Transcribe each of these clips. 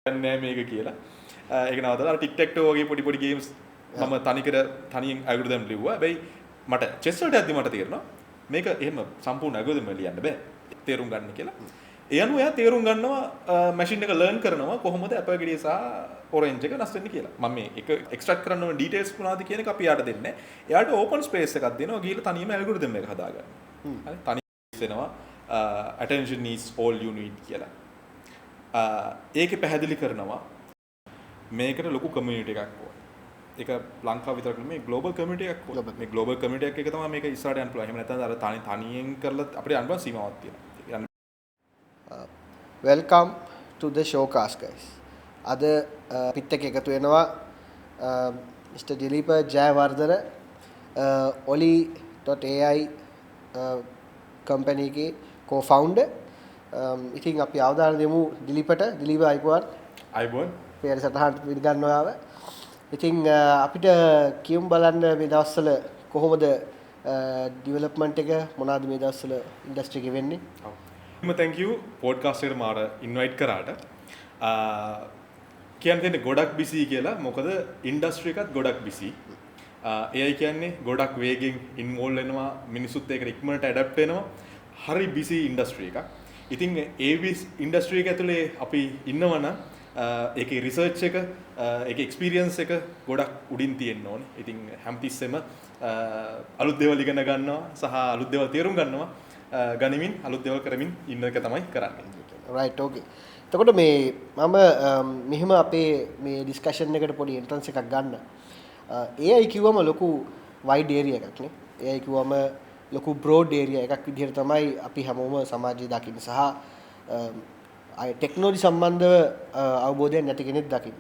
නෑ මේක කියලා. ඒක නවත්තලා අර ටික් ටැක් ටෝ වගේ පොඩි පොඩි ගේම්ස් මම තනියෙන් ඇල්ගොරිතම් ලිව්වා. හැබැයි මට චෙස් වලට යද්දි මට තේරෙනවා මේක එහෙම සම්පූර්ණ ඇල්ගොරිතම් ලියන්න බෑ. තේරුම් ගන්න කියලා. ඒ අනුව එයා තේරුම් ගන්නවා මැෂින් එක ලර්න් කරනවා කොහොමද ඇපල් ගෙඩිය සහ ඔරෙන්ජ් එක නැස් වෙන්නේ කියලා. මම මේ එක එක්ස්ට්‍රැක්ට් කරන්න ඕන ඩීටේල්ස් මොනවද කියන එක අපි යාට දෙන්නේ. එයාට ඕපන් ස්පේස් එකක් දෙනවා ගිහලා තනියම ඇල්ගොරිතම් එක හදාගන්න. හරි. තනියම වෙනවා attention is all you need කියලා. ඒකේ පැහැදිලි කරනවා මේකට ලොකු කමියුනිටි එකක් ඕන. ඒක ලංකාව විතරක් නෙමෙයි ග්ලෝබල් කමියුනිටි එකක් ඕන. මේ ග්ලෝබල් කමියුනිටි එක තමයි මේක ඉස්සරහට යන්න පුළුවන්. එහෙම නැත්නම් අර තනියෙන් කරලා අපිට යන්න පුළුවන් සීමාවක් තියෙනවා. Welcome to the showcast guys. අද පිට එක එකතු වෙනවා Mr. Dilip Jayawardena oli.ai company के co-founder. ඉතින් අපි අවධානය දෙමු දිලීපට. දිලීප අයිබෝන් පෙර සටහනට පිළිගන්නවා ආව. ඉතින් අපිට කියමු බලන්න මේ දවස්වල කොහොමද ඩෙවලොප්මන්ට් එක මොනවාද මේ දවස්වල ඉන්ඩස්ට්‍රි එකේ වෙන්නේ? thank you podcast එකට මාර ඉන්වයිට් කරාට. කියන්නේ ගොඩක් බිසි කියලා. මොකද ඉන්ඩස්ට්‍රි එකත් ගොඩක් බිසි. AI කියන්නේ ගොඩක් වේගෙන් ඉන්වෝල්ව් වෙනවා. මිනිසුත් ඒකට ඉක්මනට ඇඩැප්ට් වෙනවා. හරි බිසි ඉන්ඩස්ට්‍රි එකක්. ඉතින් ඒ ඉන්ඩස්ට්‍රි එක ඇතුලේ අපි ඉන්නවනම් ඒකේ රිසර්ච් එක ඒකේ එක්ස්පීරියන්ස් එක ගොඩක් උඩින් තියෙන්න ඕනේ. ඉතින් හැමතිස්සෙම අලුත් දේවල් ඉගෙන ගන්නවා සහ අලුත් දේවල් තේරුම් ගන්නවා ගනිමින් අලුත් දේවල් කරමින් ඉන්න එක තමයි කරන්නේ. right okay. එතකොට මේ මම මෙහෙම අපේ මේ ඩිස්කෂන් එකට පොඩි එන්ට්‍රන්ස් එකක් ගන්න. AI කිව්වම ලොකු වයිඩ් ඒරියා එකක් නේ. AI කිව්වම ලොකු බ්‍රෝඩ් ඒරියා එකක් විදිහට තමයි අපි හැමෝම සමාජයේ දකින්න සහ ටෙක්නොලොජි සම්බන්ධව අවබෝධයක් නැති කෙනෙක් දකින්න.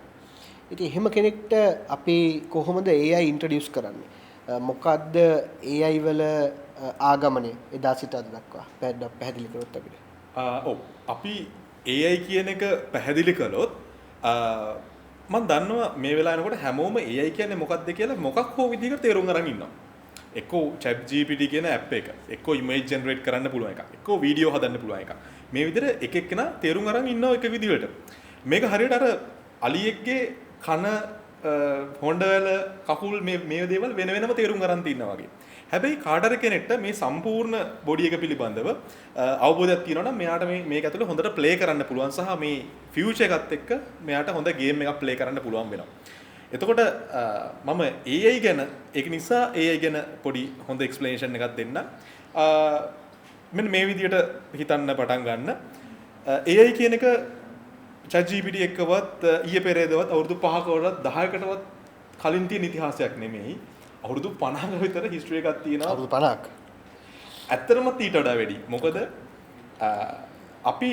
ඉතින් එහෙම කෙනෙක්ට අපි කොහොමද AI ඉන්ට්‍රොඩියුස් කරන්නේ? මොකද්ද AI වල ආගමනය එදා සිට අද දක්වා පැහැදිලි කරොත් අපිට. ඔව් අපි AI කියන එක පැහැදිලි කළොත් මම දන්නවා මේ වෙලාවෙනකොට හැමෝම AI කියන්නේ මොකක්ද කියලා මොකක් හෝ විදිහකට තේරුම් අරන් ඉන්නවා. එක්කෝ ChatGPT කියන ඇප් එක, එක්කෝ ඉමේජ් ජෙනරේට් කරන්න පුළුවන් එකක්, එක්කෝ වීඩියෝ හදන්න පුළුවන් එකක්. මේ විදිහට එක එක්කෙනා තේරුම් අරන් ඉන්නවා එක විදිහට. මේක හරියට අර අලියෙක්ගේ කන හොඬවල කකුල් මේ දේවල් වෙන වෙනම තේරුම් අරන් තින්නවා වගේ. හැබැයි කාටර කෙනෙක්ට මේ සම්පූර්ණ බොඩි එක පිළිබඳව අවබෝධයක් තියෙනවා නම් මෙයාට මේක ඇතුළේ හොඳට ප්ලේ කරන්න පුළුවන් සහ මේ ෆියුචර් එකත් එක්ක මෙයාට හොඳ ගේම් එකක් ප්ලේ කරන්න පුළුවන් වෙනවා. එතකොට මම AI ගැන ඒක නිසා AI ගැන පොඩි හොඳ එක්ස්ප්ලනේෂන් එකක් දෙන්න. මෙන්න මේ විදිහට හිතන්න පටන් ගන්න. AI කියන එක ChatGPT එක්කවත් ඊයේ පෙරේදවත් අවුරුදු 5කවත් 10කටවත් කලින් තියෙන ඉතිහාසයක් නෙමෙයි. අවුරුදු 50ක විතර හිස්ටරි එකක් තියෙනවා. අවුරුදු 50ක්. ඇත්තටම ඊට වඩා වැඩි. මොකද අපි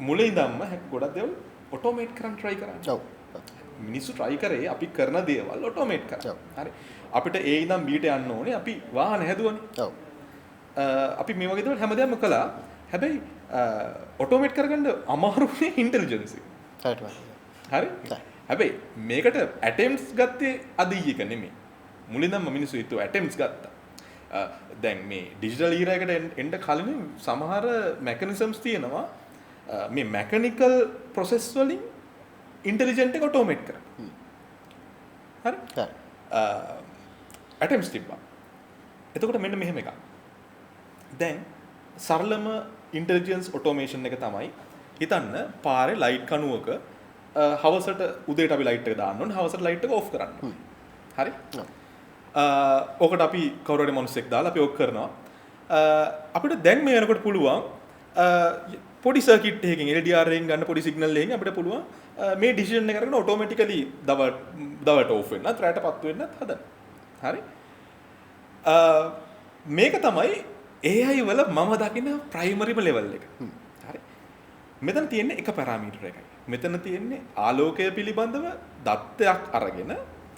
මුලින් ඉඳන්ම ගොඩක් දේවල් ඔටෝමේට් කරන්න try කරන්නේ. ඔව්. මිනිස්සු try කරේ අපි කරන දේවල් ඔටෝමේට් කරන්න. හරි. අපිට A ඉඳන් B ට යන්න ඕනේ. අපි වාහන හැදුවනේ. ඔව්. අපි මේ වගේ දේවල් හැමදේම කළා. හැබැයි ඔටෝමේට් කරගන්න අමාරුනේ ඉන්ටෙලිජන්ස් එක. හරි. හැබැයි මේකට attempts ගත්තේ අද ඊයක නෙමෙයි. මුලින්දම මිනිස්සු හිතුවා attempts ගත්තා. දැන් මේ ඩිජිටල් ඊරා එකට එන්න කලින් සමහර mechanisms තියෙනවා මේ mechanical process වලින් ඉන්ටෙලිජන්ට් එක ඔටෝමේට් කරන්න. හරි? attempts තිබ්බා. එතකොට මෙන්න මෙහෙම එකක්. දැන් සරලම ඉන්ටෙලිජන්ස් ඔටෝමේෂන් එක තමයි හිතන්න පාරේ ලයිට් කණුවක හවසට උදේට අපි ලයිට් එක දාන්න ඕනේ හවසට ලයිට් එක ඔෆ් කරන්න ඕනේ. හරි? ඔකට අපි කවුරු හරි මිනිස්සෙක් දාලා අපි ඔක් කරනවා. අපිට දැන් මේ වෙනකොට පුළුවන් පොඩි සර්කිට් එකකින් LDR එකකින් ගන්න පොඩි සිග්නල් එකකින් අපිට පුළුවන් මේ ඩිසිෂන් එක අරගෙන ඔටෝමැටිකලි දවල්ට ඔෆ් වෙන්නත් රැට පත් වෙන්නත් හදන්න. හරි? මේක තමයි AI වල මම දකින ප්‍රයිමරිම ලෙවල් එක. හරි? මෙතන තියෙන්නේ එක පැරාමීටර් එකයි. මෙතන තියෙන්නේ ආලෝකය පිළිබඳව දත්තයක් අරගෙන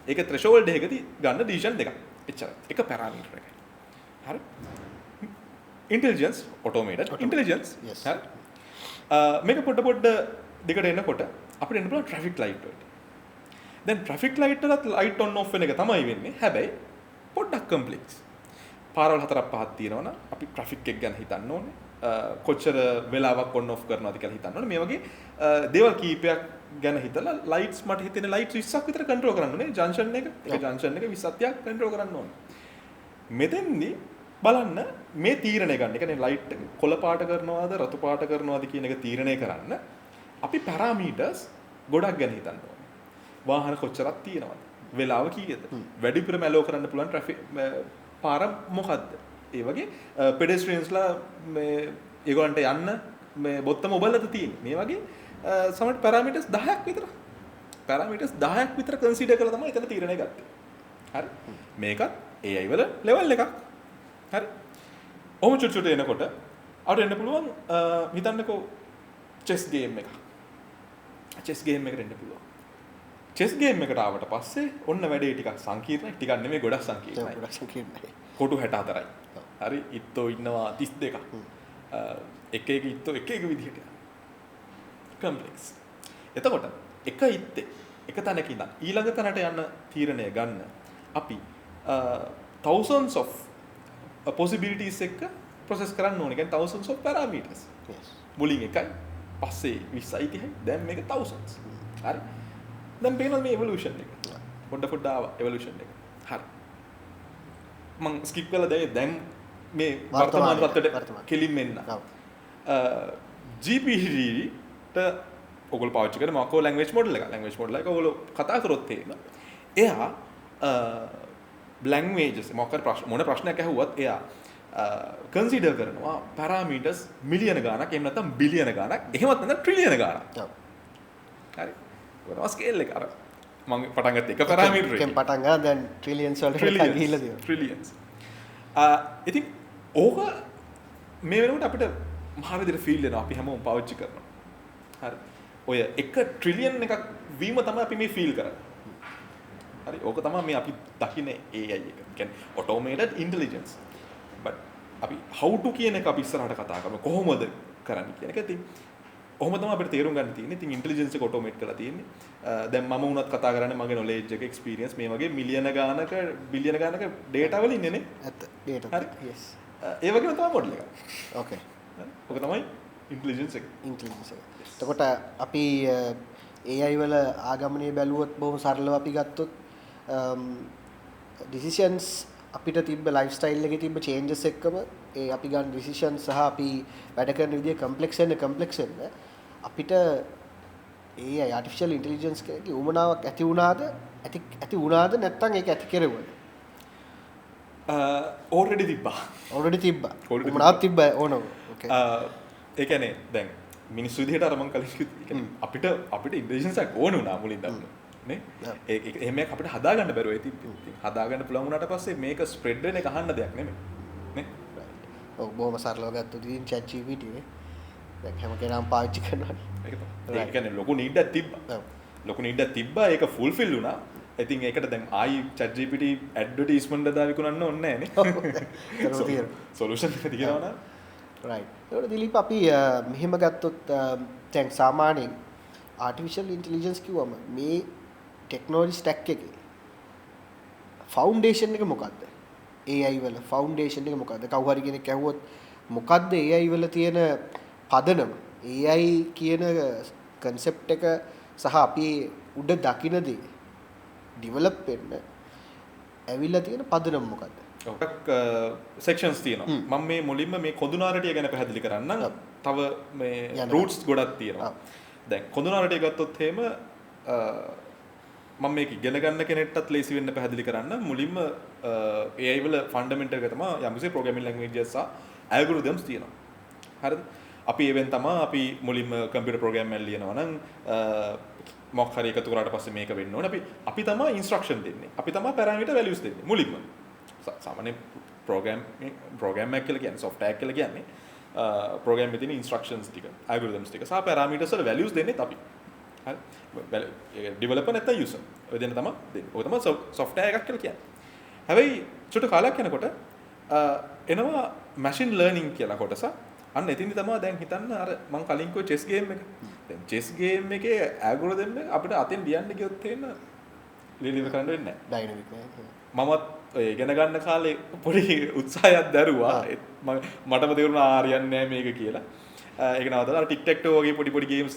ඒක threshold එකකදී ගන්න ඩිසිෂන් දෙකක්. එච්චරයි. එක පැරාමීටර් එකයි. හරි? Intelligence automated intelligence. හරි? මේක පොඩ දෙකට එනකොට අපිට එන්න පුළුවන් ට්‍රැෆික් ලයිට් වලට. දැන් ට්‍රැෆික් ලයිට් වලත් ලයිට් ඔන් ඔෆ් වෙන එක තමයි වෙන්නේ. හැබැයි පොඩ්ඩක් කම්ප්ලෙක්ස්. පාරවල් 4-5ක් තියෙනවනම් අපි ට්‍රැෆික් එක ගැන හිතන්න ඕනේ. කොච්චර වෙලාවක් ඔන් ඔෆ් කරනවද කියලා හිතන්න ඕනේ. මේ වගේ දේවල් කීපයක් ගැන හිතලා ලයිට්ස් මට හිතෙන ලයිට් 20ක් විතර කන්ට්‍රෝල් කරන්න ඕනේ. ජන්ක්ෂන් එක ජන්ක්ෂන් එක 20ක් කන්ට්‍රෝල් කරන්න ඕනේ. මෙතෙන්දී බලන්න මේ තීරණය ගන්න. ඒ කියන්නේ ලයිට් කොළ පාට කරනවද රතු පාට කරනවද කියන එක තීරණය කරන්න අපි පැරාමීටර්ස් ගොඩක් ගැන හිතන්න ඕනේ. වාහන කොච්චරක් තියෙනවද? වෙලාව කීයද? වැඩිපුර මැලෝ කරන්න පුළුවන් ට්‍රැෆික් පාර මොකද්ද? ඒ වගේ පෙඩෙස්ට්‍රියන්ස්ලා මේ ඒගොල්ලන්ට යන්න මේ බොත්තම ඔබලද තියෙන්නේ. මේ වගේ සමහර පැරාමීටර්ස් 10ක් විතර. පැරාමීටර්ස් 10ක් විතර කන්සිඩර් කරලා තමයි එතන තීරණය ගත්තේ. හරි. මේකත් AI වල ලෙවල් එකක්. හරි. ඔහොම චුට්චුට එනකොට අපිට එන්න පුළුවන් හිතන්නකෝ චෙස් ගේම් එකක්. චෙස් ගේම් එකකට එන්න පුළුවන්. චෙස් ගේම් එකට ආවට පස්සේ ඔන්න වැඩේ ටිකක් සංකීර්ණයි. ටිකක් නෙමෙයි ගොඩක් සංකීර්ණයි. ගොඩක් සංකීර්ණයි. කොටු 64යි. හරි. ඉත්තෝ ඉන්නවා 32ක්. එක එක ඉත්තෝ එක එක විදිහට. කම්ප්ලෙක්ස්. එතකොට එක ඉත්තේ එක තැනක ඉඳන් ඊළඟ තැනට යන තීරණය ගන්න අපි thousands of possibilities එක process කරන්න ඕනේ. කියන්නේ thousands of parameters. Yes. මුලින් එකයි පස්සේ 20යි 30යි දැන් මේක thousands. හරි. දැන් පේනවා මේ evolution එක. පොඩ ආවා evolution එක. හරි. මම skip කළා දැන් මේ වර්තමාන තත්ත්වයට කෙලින්ම එන්න. GPT-ට ඔයගොල්ලෝ පාවිච්චි කරන මොකෝ language model එක. language model එක ඔයගොල්ලෝ කතා කරොත් තේරෙනවා. එයා languages මොන ප්‍රශ්නයක් ඇහුවත් එයා කන්සිඩර් කරනවා පැරාමීටර්ස් මිලියන ගාණක් එහෙම නැත්නම් බිලියන ගාණක් එහෙමත් නැත්නම් ට්‍රිලියන ගාණක්. හරි. ඔය ස්කේල් එක අර මම පටන් ගත්ත එක පැරාමීටර් එකෙන් පටන් ගා දැන් ට්‍රිලියන්ස් වලට ගිහිල්ලා තියෙනවා. ට්‍රිලියන්ස්. ඉතින් ඕක මේ වෙනකොට අපිට මහ විදිහට ෆීල් වෙනවා අපි හැමෝම පාවිච්චි කරනවා. හරි. ඔය එක ට්‍රිලියන් එකක් වීම තමයි අපි මේ ෆීල් කරන්නේ. හරි. ඕක තමයි මේ අපි දකින්නේ AI එක. කියන්නේ automated intelligence. but අපි how to කියන එක අපි ඉස්සරහට කතා කරමු. කොහොමද කරන්නේ කියන එක. ඉතින් ඔහොම තමයි අපිට තේරුම් ගන්න තියෙන්නේ. ඉතින් ඉන්ටෙලිජන්ස් එක ඔටෝමේට් කරලා තියෙන්නේ. දැන් මම වුණත් කතා කරන්නේ මගේ knowledge එක experience මේ වගේ මිලියන ගානක බිලියන ගානක data වල ඉන්නේ නේ. ඇත්ත. data. හරි. yes. ඒ වගේම තමයි මොඩල් එක. okay. ඔක තමයි ඉන්ටෙලිජන්ස් එක. ඉන්ටෙලිජන්ස් එක. එතකොට අපි AI වල ආගමනය බැලුවොත් බොහොම සරලව අපි ගත්තොත් decisions අපිට තිබ්බ ලයිෆ් ස්ටයිල් එකේ තිබ්බ changes එක්කම ඒ අපි ගන්න decisions සහ අපි වැඩ කරන විදිය complex වෙන අපිට AI artificial intelligence එකේ උමනාවක් ඇති වුණාද නැත්නම් ඒක ඇති කෙරුවද already තිබ්බා උමනාවක් තිබ්බා ඕනම okay ඒ කියන්නේ දැන් මිනිස්සු විදිහට අර මම කලින් කිව්වා අපිට ඉන්ටෙලිජන්ස් එකක් ඕන වුණා මුලින් දැන් නේ ඒක එහෙම එකක් අපිට හදාගන්න බැරුව ඒ තිබ්බේ හදාගන්න පුළුවන් වුණාට පස්සේ මේක ස්ප්‍රෙඩ් වෙන එක අහන්න දෙයක් නෙමෙයි නේ ඔව් බොහොම සරලව ගත්තොත් ඉතින් chat GPT නේ දැන් හැම කෙනාම පාවිච්චි කරනවානේ ඒක කියන්නේ ලොකු නීඩ් එකක් තිබ්බා ඒක ෆුල්ෆිල් වුණා ඉතින් ඒකට දැන් ආයි chat GPT ඇඩ්වර්ටයිස්මන්ට් දාලා විකුණන්න ඕනේ නැහැ නේ සොලියුෂන් එක තියෙනවා නේද right ඒකට දිලීප අපි මෙහෙම ගත්තොත් දැන් සාමාන්‍යයෙන් artificial intelligence කිව්වම මේ technology stack එකේ foundation එක මොකද්ද AI වල foundation එක මොකද්ද කවුරු හරි කෙනෙක් ඇහුවොත් මොකද්ද AI වල තියෙන පදනම AI කියන concept එක සහ අපි උඩ දකින දේ develop වෙන්න ඇවිල්ලා තියෙන පදනම මොකද්ද ඔක්ක sections තියෙනවා මම මේ මුලින්ම මේ කොඳුනාරටිය ගැන පැහැදිලි කරන්නම් තව මේ roots ගොඩක් තියෙනවා දැන් කොඳුනාරටිය ගත්තොත් එහෙම මම මේක ඉගෙන ගන්න කෙනෙක්ටත් ලේසි වෙන්න පැහැදිලි කරන්න මුලින්ම AI වල ෆන්ඩමෙන්ටල් එක තමයි යම්කිසි ප්‍රෝග්‍රෑමින් ලැන්ග්වේජස් සහ ඇල්ගොරිතම්ස් තියෙනවා. හරිද? අපි ඒවෙන් තමයි අපි මුලින්ම කම්පියුටර් ප්‍රෝග්‍රෑම් එකක් ලියනවා නම් මොකක් හරි එකතු කරාට පස්සේ මේක වෙන්න ඕනේ. අපි තමයි ඉන්ස්ට්‍රක්ෂන් දෙන්නේ. අපි තමයි පැරාමීටර් වැලියුස් දෙන්නේ මුලින්ම. සාමාන්‍ය ප්‍රෝග්‍රෑම් එකක් කියලා කියන්නේ software එකක් කියලා කියන්නේ ප්‍රෝග්‍රෑම් එකේ තියෙන ඉන්ස්ට්‍රක්ෂන්ස් ටික, ඇල්ගොරිතම්ස් ටික සහ පැරාමීටර්ස් වල වැලියුස් දෙන්නේත් අපි. හරි? ඩෙවලොපර් නැත්නම් යූසර්. ඔය දෙන්න තමයි දෙන්නේ. ඔය තමයි software එකක් කියලා කියන්නේ. හැබැයි චුට්ට කාලයක් යනකොට එනවා machine learning කියලා කොටස. අන්න එතින්දි තමයි දැන් හිතන්න අර මම කලින් කිව්ව chess game එක. දැන් chess game එකේ algorithm එක අපිට අතෙන් ලියන්න ගියොත් තේන්න ලියලිව කරන්න වෙන්නේ නැහැ. dynamic නෑ. මමත් ඔය ඉගෙන ගන්න කාලේ පොඩි උත්සාහයක් දැරුවා. මටම තේරුණා ආරියන්නේ නැහැ මේක කියලා. ඒක නවත්තලා ටික් ටොක් වගේ පොඩි ගේම්ස්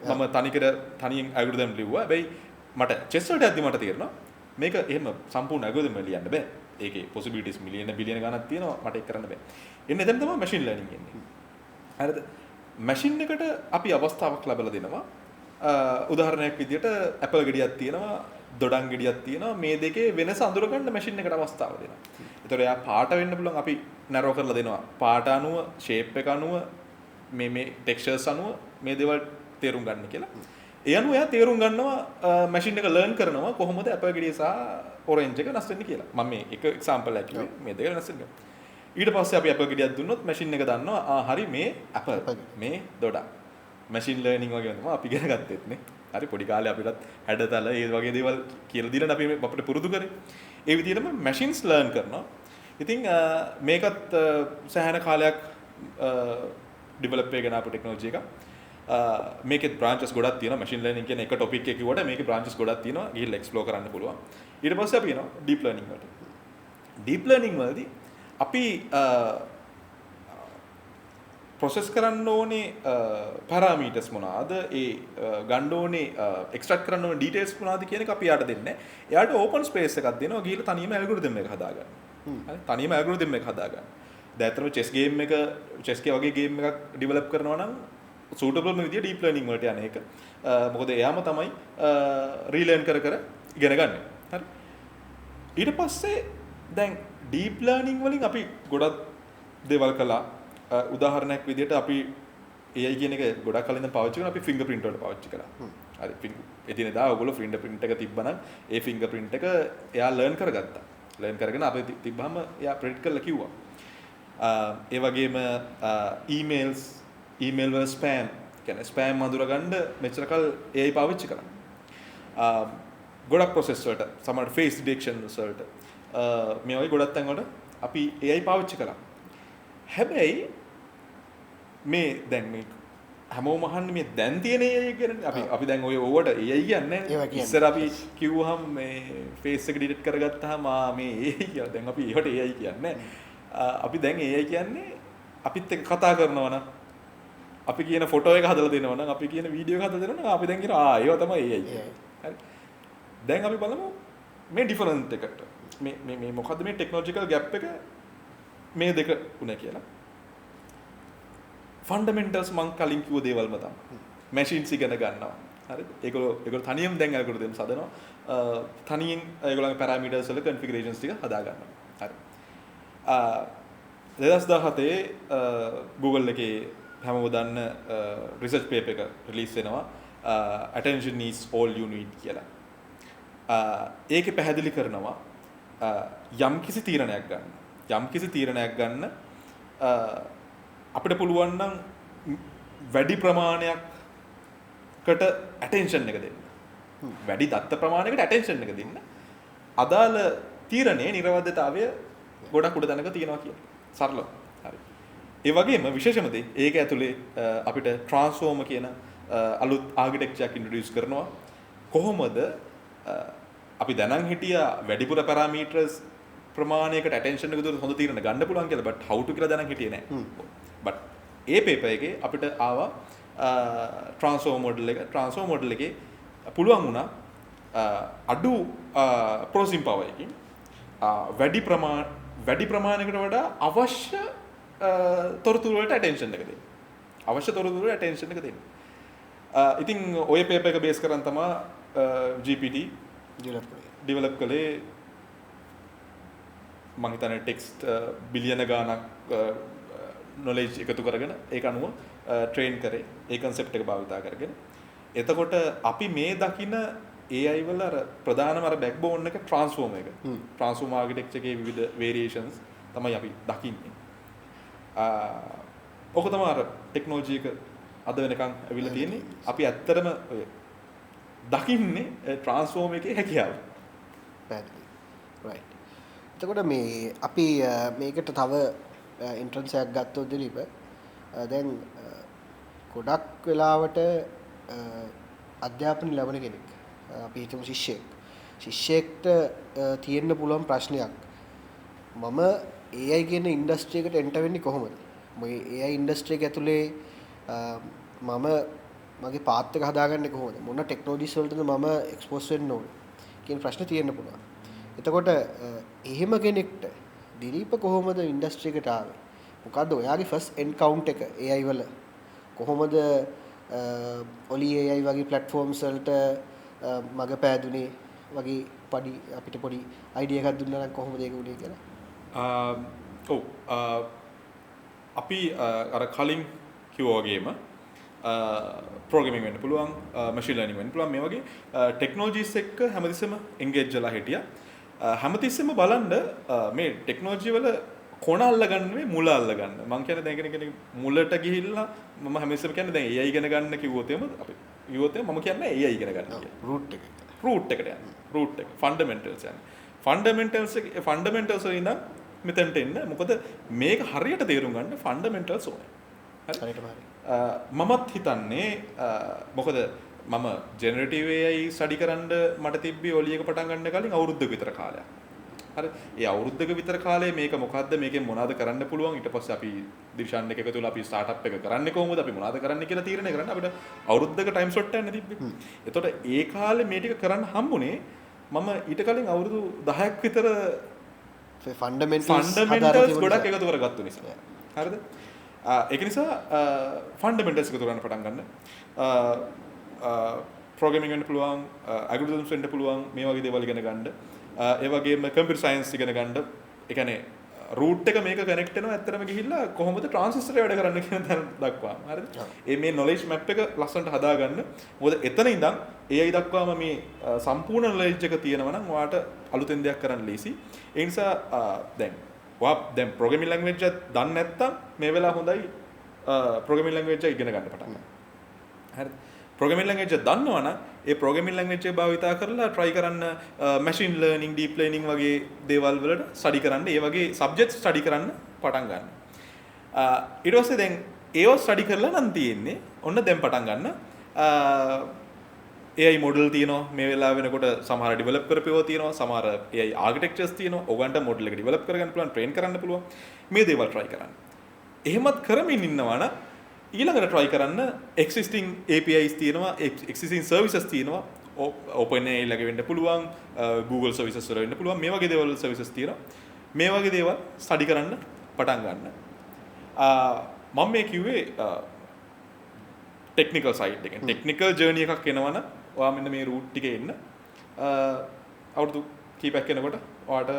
මම තනියෙන් ඇල්ගොරිතම් ලිව්වා. හැබැයි මට චෙස් වලට යද්දි මට තේරෙනවා මේක එහෙම සම්පූර්ණ ඇල්ගොරිතම් ලියන්න බෑ. ඒකේ possibilities මිලියන බිලියන ගණක් තියෙනවා මට ඒක කරන්න බෑ. එන්න එතන තමයි machine learning එන්නේ. හරිද? machine එකට අපි අවස්ථාවක් ලැබලා දෙනවා. උදාහරණයක් විදිහට Apple ගෙඩියක් තියෙනවා, දොඩම් ගෙඩියක් තියෙනවා. මේ දෙකේ වෙනස අඳුරගන්න machine එකට අවස්ථාව දෙනවා. ඒතකොට එයා පාට වෙන්න පුළුවන් අපි narrow කරලා දෙනවා. පාට අනුව, shape එක අනුව, මේ textures අනුව මේ දේවල් තේරුම් ගන්න කියලා. ඒ අනුව එයා තේරුම් ගන්නවා machine එක learn කරනවා කොහොමද Apple ගෙඩිය සහ orange එක වෙනස් වෙන්නේ කියලා. මම මේ එක example එකක් කිව්වේ. මේ දෙක වෙනස් වෙනවා. ඊට පස්සේ අපි Apple ගෙඩියක් දුන්නොත් machine එක දන්නවා හරි මේ Apple මේ දොඩම්. machine learning වගේ තමයි අපි ඉගෙන ගත්තෙත් නේ. හරි පොඩි කාලේ අපිටත් හැඩතල ඒ වගේ දේවල් කියලා දීලා අපි අපිට පුරුදු කරේ. ඒ විදිහටම machines learn කරනවා. ඉතින් මේකත් සෑහෙන කාලයක් develop වෙගෙන ආපු technology එකක්. මේකෙත් branches ගොඩක් තියෙනවා. machine learning කියන එක topic එක කිව්වට මේකේ branches ගොඩක් තියෙනවා. ගිහිල්ලා explore කරන්න පුළුවන්. ඊට පස්සේ අපි යනවා deep learning වලට. deep learning වලදී අපි process කරන්න ඕනේ parameters මොනවාද? ඒ ගන්න ඕනේ extract කරන්න ඕනේ details මොනවාද කියන එක අපි යාට දෙන්නේ. එයාට open space එකක් දෙනවා. ගිහිල්ලා තනියම algorithm එක හදාගන්න. හරි? තනියම algorithm එක හදාගන්න. දැන් අතරම chess game එක chess වගේ game එකක් develop කරනවා නම් suitable විදිය deep learning වලට යන එක. මොකද එයාම තමයි relearn කර ඉගෙන ගන්න. හරි. ඊට පස්සේ දැන් deep learning වලින් අපි ගොඩක් දේවල් කළා. උදාහරණයක් විදියට අපි AI කියන එක ගොඩක් කලින් ඉඳන් පාවිච්චි කරනවා අපි fingerprint වලට පාවිච්චි කරා. හරි. එදිනෙදා ඔයගොල්ලෝ fingerprint එක තිබ්බනම් ඒ fingerprint එක එයා learn කරගත්තා. learn කරගෙන අපි තිබ්බහම එයා predict කරලා කිව්වා. ඒ වගේම email වල spam කියන්නේ spam අඳුරගන්න මෙච්චර කල් AI පාවිච්චි කරා. ගොඩක් process වලට සමහර face detection වලට මේ වගේ ගොඩක් තැන් වලට අපි AI පාවිච්චි කරා. හැබැයි මේ දැන් මේ හැමෝම අහන්නේ මේ දැන් තියෙන AI කියන්නේ අපි දැන් ඔය ඕවට AI කියන්නේ නැහැ. ඉස්සර අපි කිව්වහම මේ face එක delete කරගත්තාම මේ AI කියලා. දැන් අපි ඒවට AI කියන්නේ අපි දැන් AI කියන්නේ අපිත් එක්ක කතා කරනවා නම් අපි කියන ෆොටෝ එක හදලා දෙනවා නම් අපි කියන වීඩියෝ එක හදලා දෙනවා නම් අපි දැන් කියනවා ඒව තමයි AI කියන්නේ. හරි. දැන් අපි බලමු මේ ඩිෆරන්ට් එකට. මේ මොකද්ද මේ ටෙක්නොලොජිකල් ગેප් එක මේ දෙක උනේ කියලා. ෆන්ඩමෙන්ටල්ස් මං කලින් කිව්ව දේවල්ම තමයි. මැෂින්ස් ඉගෙන ගන්නවා. හරිද? ඒගොල්ලෝ තනියම දැන් ඇල්ගොරිතම්ස් හදනවා. තනියෙන් ඒගොල්ලන්ගේ පැරාමීටර්ස් වල කන්ෆිගරේෂන්ස් ටික හදා ගන්නවා. හරි. 2017 Google එකේ හැමෝම දන්න රිසර්ච් පේපර් එක රිලීස් වෙනවා. attention is all you need කියලා. ඒකේ පැහැදිලි කරනවා යම්කිසි තීරණයක් ගන්න අපිට පුළුවන් නම් වැඩි ප්‍රමාණයකට attention එක දෙන්න. වැඩි දත්ත ප්‍රමාණයකට attention එක දෙන්න. අදාළ තීරණයේ නිර්වද්‍යතාවය ගොඩක් උඩ තැනක තියෙනවා කියලා. සරලව. හරි. ඒ වගේම විශේෂම දේ ඒක ඇතුලේ අපිට transformer කියන අලුත් ආකිටෙක්චර් එකක් ඉන්ට්‍රොඩියුස් කරනවා. කොහොමද අපි දැනන් හිටියා වැඩිපුර පැරාමීටර්ස් ප්‍රමාණයකට attention එක දුන්නොත් හොඳ තීරණ ගන්න පුළුවන් කියලා but how to කියලා දැනන් හිටියේ නැහැ. but ඒ paper එකේ අපිට ආවා transformer model එකේ පුළුවන් වුණා අඩු processing power එකකින් වැඩි ප්‍රමාණයකට වඩා අවශ්‍ය තොරතුරු වලට attention එක දෙන්න. අවශ්‍ය තොරතුරු වලට attention එක දෙන්න. ඉතින් ඔය paper එක base කරන් තමයි GPT develop කළේ මම හිතන්නේ text බිලියන ගාණක් knowledge එකතු කරගෙන ඒක අනුව train කරේ ඒ concept එක භාවිතා කරගෙන. එතකොට අපි මේ දකින AI වල අර ප්‍රධානම අර backbone එක transformer එක. transformer architecture එකේ විවිධ variations තමයි අපි දකින්නේ. ඔක තමයි අර technology එක අද වෙනකන් ඇවිල්ලා තියෙන්නේ. අපි ඇත්තටම ඔය දකින්නේ transformer එකේ හැකියාව. right. එතකොට මේ අපි මේකට තව entrance එකක් ගත්තොත් දිලිප දැන් ගොඩක් වෙලාවට අධ්‍යාපන ලැබෙන කෙනෙක් අපි හිතමු ශිෂ්‍යයෙක්ට තියෙන්න පුළුවන් ප්‍රශ්නයක් මම AI කියන ඉන්ඩස්ට්‍රි එකට එන්ටර් වෙන්නේ කොහොමද? මේ AI ඉන්ඩස්ට්‍රි එක ඇතුලේ මම මගේ පාත් එක හදාගන්නේ කොහොමද? මොන ටෙක්නොලොජිස් වලටද මම එක්ස්පෝස් වෙන්න ඕනේ කියන ප්‍රශ්න තියෙන්න පුළුවන්. එතකොට එහෙම කෙනෙක්ට දිලීප කොහොමද ඉන්ඩස්ට්‍රි එකට ආවේ? මොකද්ද ඔයාගේ ෆස්ට් එන්කවුන්ට් එක AI වල? කොහොමද ඔලි AI වගේ ප්ලැට්ෆෝම්ස් වලට මග පෑදුනේ වගේ අපිට පොඩි අයිඩියා එකක් දුන්නා නම් කොහොමද ඒක උනේ කියලා? ඔව් අපි අර කලින් කිව්වා වගේම ප්‍රෝග්‍රෑමින් වෙන්න පුළුවන් මැෂින් ලර්නින් වෙන්න පුළුවන් මේ වගේ ටෙක්නොලොජිස් එක්ක හැමතිස්සෙම එන්ගේජ් වෙලා හිටියා. හැමතිස්සෙම බලන්න මේ ටෙක්නොලොජි වල කොන අල්ලගන්න නෙවෙයි මුල අල්ලගන්න. මම කියන්නේ දැන් කෙනෙක් මුලට ගිහිල්ලා මම හැමතිස්සෙම කියන්නේ දැන් AI ඉගෙන ගන්න කිව්වොත් එම අපි කිව්වොත් මම කියන්නේ AI ඉගෙන ගන්න කියලා. රූට් එකට යන්න. රූට් එක ෆන්ඩමෙන්ටල්ස් යන්න. ෆන්ඩමෙන්ටල්ස් වලින් ඉඳන් මෙතනට එන්න. මොකද මේක හරියට තේරුම් ගන්න ෆන්ඩමෙන්ටල්ස් ඕනේ. හරියටම හරි. මමත් හිතන්නේ මොකද මම ජෙනරටිව් AI ස්ටඩි කරන්න මට තිබ්බේ ඔලියක පටන් ගන්න කලින් අවුරුද්දක විතර කාලයක්. හරි. ඒ අවුරුද්දක විතර කාලේ මේක මොකද්ද මේකෙන් මොනවද කරන්න පුළුවන් ඊට පස්සේ අපි දිවිෂන් එක එකතු වෙලා අපි ස්ටාර්ට්අප් එක කරන්නේ කොහොමද අපි මොනවද කරන්න කියලා තීරණය කරන්න අපිට අවුරුද්දක ටයිම් ස්ලොට් එකක් තිබ්බේ. එතකොට ඒ කාලේ මේ ටික කරන්න හම්බුනේ මම ඊට කලින් අවුරුදු 10ක් විතර ෆන්ඩමෙන්ටල්ස් ගොඩක් එකතු කරගත්තු නිසා. හරිද? ඒක නිසා ෆන්ඩමෙන්ටල්ස් එකතු කරන්න පටන් ගන්න. ප්‍රෝග්‍රෑමින් වෙන්න පුළුවන්, ඇල්ගොරිතම්ස් වෙන්න පුළුවන් මේ වගේ දේවල් ඉගෙන ගන්න. ඒ වගේම කම්පියුටර් සයන්ස් ඉගෙන ගන්න. ඒ කියන්නේ රූට් එක මේක කනෙක්ට් වෙනවා ඇත්තටම ගිහිල්ලා කොහොමද ට්‍රාන්සිස්ටර් වැඩ කරන්න කියන තැන දක්වාම. හරිද? මේ නොලෙජ් මැප් එක ලස්සනට හදාගන්න. මොකද එතන ඉඳන් AI දක්වාම මේ සම්පූර්ණ නොලෙජ් එක තියෙනවා නම් ඔයාට අලුතෙන් දෙයක් කරන්න ලීසි. ඒ නිසා දැන් ප්‍රෝග්‍රෑමින් ලැන්ග්වේජ් එක දන්නේ නැත්නම් මේ වෙලාව හොඳයි ප්‍රෝග්‍රෑමින් ලැන්ග්වේජ් එක ඉගෙන ගන්න පටන් ගන්න. හරිද? ප්‍රෝග්‍රෑමින් ලැන්ග්වේජ් එක දන්නවනම් ඒ ප්‍රෝග්‍රෑමින් ලැන්ග්වේජ් එක භාවිතා කරලා try කරන්න මැෂින් ලර්නින් ඩීප් ලර්නින් වගේ දේවල් වලට ස්ටඩි කරන්න ඒ වගේ සබ්ජෙක්ට්ස් ස්ටඩි කරන්න පටන් ගන්න. ඊට පස්සේ දැන් ඒව ස්ටඩි කරලා නම් තියෙන්නේ ඔන්න දැන් පටන් ගන්න AI මොඩල් තියෙනවා මේ වෙලාව වෙනකොට සමහර ඩෙවලොප් කරපේවා තියෙනවා සමහර AI ආර්කිටෙක්චර්ස් තියෙනවා ඔයගන්ට මොඩල් එක ඩෙවලොප් කරගන්න පුළුවන් ට්‍රේන් කරන්න පුළුවන් මේ දේවල් try කරන්න. එහෙමත් කරමින් ඉන්නවා නම් ඊළඟට try කරන්න existing APIs තියෙනවා existing services තියෙනවා OpenAI ළඟ වෙන්න පුළුවන් Google services වල වෙන්න පුළුවන් මේ වගේ දේවල් services තියෙනවා මේ වගේ දේවල් study කරන්න පටන් ගන්න. මම මේ කිව්වේ ටෙක්නිකල් සයිඩ් එකෙන් ටෙක්නිකල් ජර්නි එකක් එනවනම් ඔයා මෙන්න මේ රූට් ටිකේ එන්න අවුරුදු කීපයක් යනකොට ඔයාට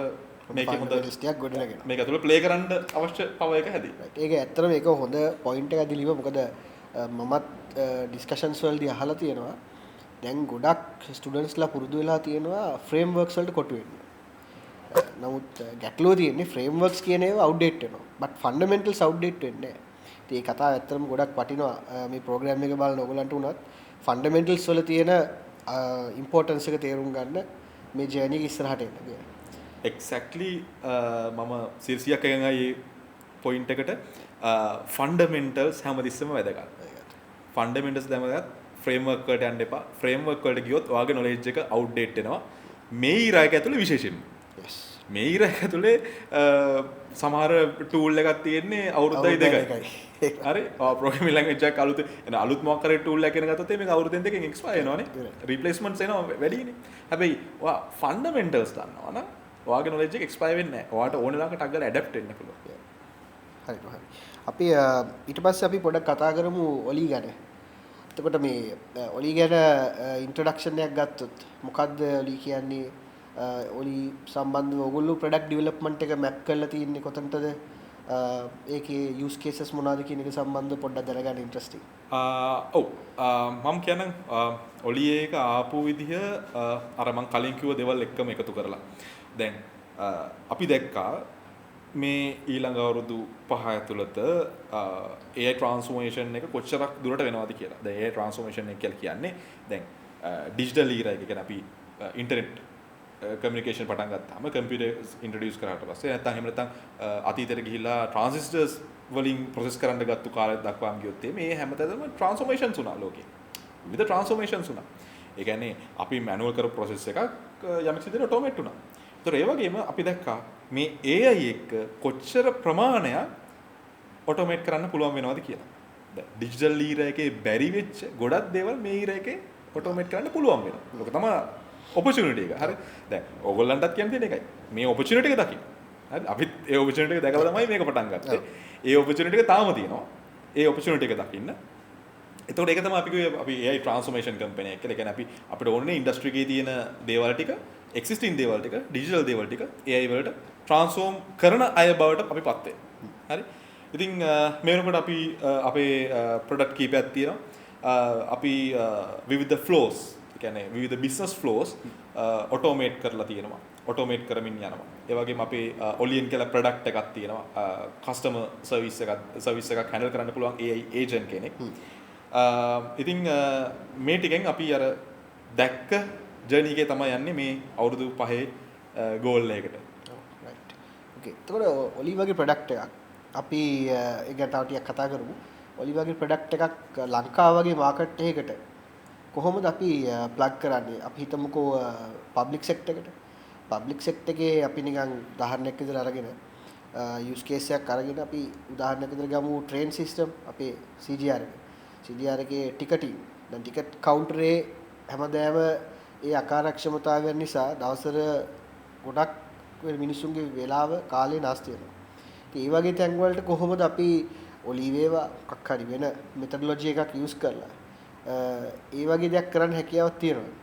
මේකේ හොඳ ලිස්ට් එකක් ගොඩනගෙන මේක ඇතුළේ ප්ලේ කරන්න අවශ්‍ය පවර් එක හැදී. ඒක ඇත්තටම මේක හොඳ පොයින්ට් එකක් දිලිව මොකද මමත් ඩිස්කෂන්ස් වලදී අහලා තියෙනවා දැන් ගොඩක් ස්ටුඩන්ට්ස්ලා පුරුදු වෙලා තියෙනවා ෆ්‍රේම්වර්ක්ස් වලට කොටු වෙන්න. නමුත් ගැටලුව තියෙන්නේ ෆ්‍රේම්වර්ක්ස් කියන ඒවා අවුට්ඩේට් වෙනවා. බට් ෆන්ඩමෙන්ටල්ස් අවුට්ඩේට් වෙන්නේ නැහැ. ඉතින් මේ කතාව ඇත්තටම ගොඩක් වටිනවා මේ ප්‍රෝග්‍රෑම් එක බලන ඔයගලන්ට උනත් ෆන්ඩමෙන්ටල්ස් වල තියෙන ඉම්පෝටන්ස් එක තේරුම් ගන්න මේ ජර්නි එක ඉස්සරහට එන්න කියලා. එක්සැක්ට්ලි මම සිර්සියක් එකෙන් ආයේ පොයින්ට් එකට ෆන්ඩමෙන්ටල්ස් හැමතිස්සෙම වැදගත්. ෆන්ඩමෙන්ටල්ස් දැමගත් ෆ්‍රේම්වර්ක් වලට යන්න එපා. ෆ්‍රේම්වර්ක් වලට ගියොත් ඔයාගේ නොලෙජ් එක අවුට්ඩේට් වෙනවා. මේ ඉරායක ඇතුලේ විශේෂයෙන්ම. මේ ඉරායක ඇතුලේ සමහර ටූල් එකක් තියෙන්නේ අවුරුද්දයි දෙකයි. හරි ප්‍රෝග්‍රෑමින් ලැන්ග්වේජ් එකක් අලුත් මොකක් කරේ ටූල් එකක් එකන ගත්තොත් මේක අවුරුද්දෙන් දෙකකින් එක්ස්පයර් වෙනවනේ. රිප්ලේස්මන්ට්ස් එනවා වැඩිනේ. හැබැයි ඔයා ෆන්ඩමෙන්ටල්ස් දන්නවනම් ඔයාගේ නොලෙජ් එක එක්ස්පයර් වෙන්නේ නැහැ. ඔයාට ඕන ලාකට ටක් ගාලා ඇඩැප්ට් වෙන්න පුළුවන්. හරි. අපි ඊට පස්සේ අපි පොඩ්ඩක් කතා කරමු ඔලි ගැන. එතකොට මේ ඔලි ගැන ඉන්ට්‍රොඩක්ෂන් එකක් ගත්තොත් මොකද්ද ඔලි කියන්නේ? ඔලි සම්බන්ධව ඔයගොල්ලෝ ප්‍රොඩක්ට් ඩෙවලොප්මන්ට් එක මැප් කරලා තියෙන්නේ කොතනටද? ඒකේ යූස් කේසස් මොනවද කියන එක සම්බන්ධව පොඩ්ඩක් දැනගන්න ඉන්ට්‍රස්ටිං. ඔව් මම කියනනම් ඔලි එක ආපු විදිහ අර මම කලින් කිව්ව දේවල් එක්කම එකතු කරලා. දැන් අපි දැක්කා මේ ඊළඟ අවුරුදු 5 ඇතුළත AI ට්‍රාන්ස්ෆෝමේෂන් එක කොච්චරක් දුරට වෙනවද කියලා. දැන් AI ට්‍රාන්ස්ෆෝමේෂන් එක කියලා කියන්නේ දැන් ඩිජිටල් ඊරා එක කියන්නේ අපි ඉන්ටර්නෙට් කමියුනිකේෂන් පටන් ගත්තාම කම්පියුටර්ස් ඉන්ට්‍රොඩියුස් කරාට පස්සේ නැත්නම් එහෙම නැත්නම් අතීතයට ගිහිල්ලා ට්‍රාන්සිස්ටර්ස් වලින් ප්‍රොසෙස් කරන්න ගත්ත කාලයක් දක්වාම ගියොත් මේ හැමතැනම ට්‍රාන්ස්ෆෝමේෂන්ස් වුණා ලෝකේ. විවිධ ට්‍රාන්ස්ෆෝමේෂන්ස් වුණා. ඒ කියන්නේ අපි මැනුවල් කරපු ප්‍රොසෙස් එකක් යම්කිසි විදිහට ඔටෝමේට් වුණා. ඒතර ඒ වගේම අපි දැක්කා මේ AI එක්ක කොච්චර ප්‍රමාණයක් ඔටෝමේට් කරන්න පුළුවන් වෙනවද කියලා. දැන් ඩිජිටල් ඊරා එකේ බැරි වෙච්ච ගොඩක් දේවල් මේ ඊරා එකේ ඔටෝමේට් කරන්න පුළුවන් වෙනවා. ඒක තමයි ඔපචුනිටි එක. හරි. දැන් ඕගොල්ලන්ටත් කියන්න තියෙන එකයි. මේ ඔපචුනිටි එක දකින්න. හරි. අපිත් ඒ ඔපචුනිටි එක දැකලා තමයි මේක පටන් ගත්තේ. ඒ ඔපචුනිටි එක තාම තියෙනවා. ඒ ඔපචුනිටි එක දකින්න. එතකොට ඒක තමයි අපි කිව්වේ අපි AI transformation company එක කියලා. ඒ කියන්නේ අපි අපිට ඕනේ ඉන්ඩස්ට්‍රි එකේ තියෙන දේවල් ටික, existing දේවල් ටික, digital දේවල් ටික AI වලට transform කරන අය බවට අපි පත් වෙනවා. හරි. ඉතින් මේ වෙනකොට අපි අපේ product කීපයක් තියෙනවා. අපි විවිධ flows, ඒ කියන්නේ විවිධ business flows automate කරලා තියෙනවා. automate කරමින් යනවා. ඒ වගේම අපේ Olian කියලා product එකක් තියෙනවා. customer service එකක් handle කරන්න පුළුවන් AI agent කෙනෙක්. ඉතින් මේ ටිකෙන් අපි අර දැක්ක ජර්නි එකේ තමයි යන්නේ මේ අවුරුදු 5 ගෝල් එකකට. රයිට්. ඕකේ. එතකොට ඔලි වගේ ප්‍රොඩක්ට් එකක් අපි ඒක තව ටිකක් කතා කරමු. ඔලි වගේ ප්‍රොඩක්ට් එකක් ලංකාව වගේ මාකට් එකකට කොහොමද අපි ප්ලග් කරන්නේ? අපි හිතමුකෝ පබ්ලික් සෙක්ටර් එකට. පබ්ලික් සෙක්ටර් එකේ අපි නිකන් උදාහරණයක් විදිහට අරගෙන යූස් කේස් එකක් අරගෙන අපි උදාහරණයක් විදිහට ගමු ට්‍රේන් සිස්ටම් අපේ CGR එක. CDR එකේ ටිකටින් දැන් ටිකට් කවුන්ටරේ හැමදාම ඒ අකාර්යක්ෂමතාවයන් නිසා දවසට ගොඩක් මිනිස්සුන්ගේ වෙලාව කාලේ නාස්ති වෙනවා. ඉතින් ඒ වගේ තැන් වලට කොහොමද අපි ඔලීව් ඒවා මොකක් හරි වෙන මෙතඩොලොජි එකක් යූස් කරලා ඒ වගේ දෙයක් කරන්න හැකියාවක් තියෙනවා.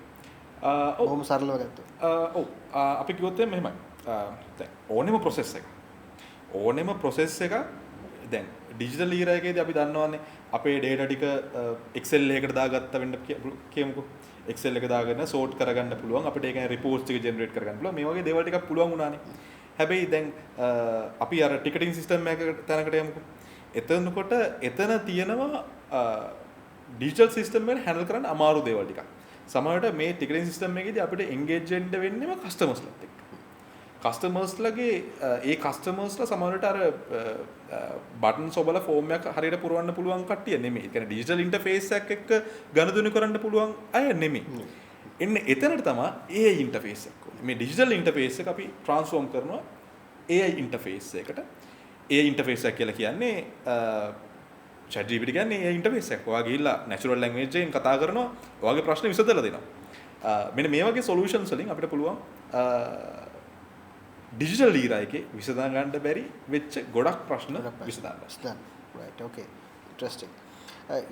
බොහොම සරලව ගත්තොත්. ඔව් අපි කිව්වොත් මෙහෙමයි. දැන් ඕනෙම process එක දැන් ඩිජිටල් ඊරා එකේදී අපි දන්නවනේ අපේ data ටික Excel එකකට දාගත්ත වෙන්න කියමුකෝ. Excel එක දාගෙන sort කරගන්න පුළුවන්. අපිට ඒකෙන් reports ටික generate කරගන්න පුළුවන්. මේ වගේ දේවල් ටිකක් පුළුවන් වුණානේ. හැබැයි දැන් අපි අර ticketing system එකකට තැනකට යමුකෝ. එතනකොට එතන තියෙනවා digital system එක handle කරන්න අමාරු දේවල් ටිකක්. සමහරවිට මේ ticketing system එකේදී අපිට engage වෙන්න වෙන්නේම customers-ලාත් එක්ක. කස්ටමර්ස්ලගේ ඒ කස්ටමර්ස්ලා සමහරවිට අර බටන්ස් ඔබලා ෆෝම් එකක් හරියට පුරවන්න පුළුවන් කට්ටිය නෙමෙයි. ඒ කියන්නේ ඩිජිටල් ඉන්ටර්ෆේස් එකක් එක්ක ගනුදෙනු කරන්න පුළුවන් අය නෙමෙයි. එන්නේ එතනට තමයි AI ඉන්ටර්ෆේස් එක. මේ ඩිජිටල් ඉන්ටර්ෆේස් එක අපි ට්‍රාන්ස්ෆෝම් කරනවා AI ඉන්ටර්ෆේස් එකට. AI ඉන්ටර්ෆේස් එක කියලා කියන්නේ ChatGPT කියන්නේ AI ඉන්ටර්ෆේස් එකක්. ඔයා ගිහිල්ලා natural language එකෙන් කතා කරනවා. ඔයාගේ ප්‍රශ්න විසඳලා දෙනවා. මෙන්න මේ වගේ solutions වලින් අපිට පුළුවන් ඩිජිටල් ඊරා එකේ විසඳා ගන්න බැරි වෙච්ච ගොඩක් ප්‍රශ්න විසඳන්න. right okay interesting.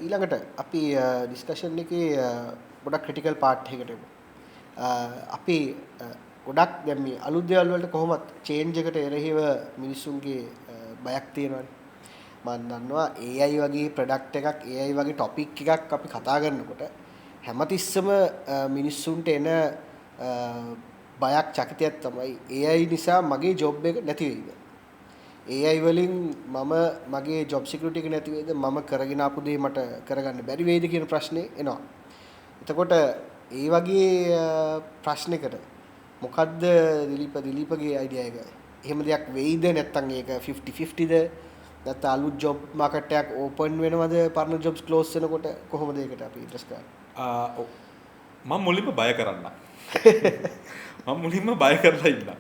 ඊළඟට අපි ඩිස්කෂන් එකේ ගොඩක් ක්‍රිටිකල් පාර්ට් එකකට එමු. අපි ගොඩක් දැන් මේ අලුත් දේවල් වලට කොහොමත් චේන්ජ් එකට එරෙහිව මිනිස්සුන්ගේ බයක් තියෙනවානේ. මම දන්නවා AI වගේ ප්‍රොඩක්ට් එකක් AI වගේ ටොපික් එකක් අපි කතා කරනකොට හැමතිස්සම මිනිස්සුන්ට එන බයක් චකිතයක් තමයි AI නිසා මගේ ජොබ් එක නැති වෙයිද? AI වලින් මම මගේ ජොබ් සිකියුරිටි එක නැති වෙයිද? මම කරගෙන ආපු දේ මට කරගන්න බැරි වෙයිද කියන ප්‍රශ්නේ එනවා. එතකොට ඒ වගේ ප්‍රශ්නයකට මොකද්ද දිලීපගේ අයිඩියා එක? එහෙම දෙයක් වෙයිද නැත්නම් ඒක 50-50ද? නැත්නම් අලුත් ජොබ් මාකට් එකක් ඕපන් වෙනවද? පරණ ජොබ්ස් ක්ලෝස් වෙනකොට කොහොමද ඒකට අපි ඉන්ට්‍රස්ට් කරන්නේ? මම මුලින්ම බය කරන්න. මම මුලින්ම බය කරලා ඉන්නවා.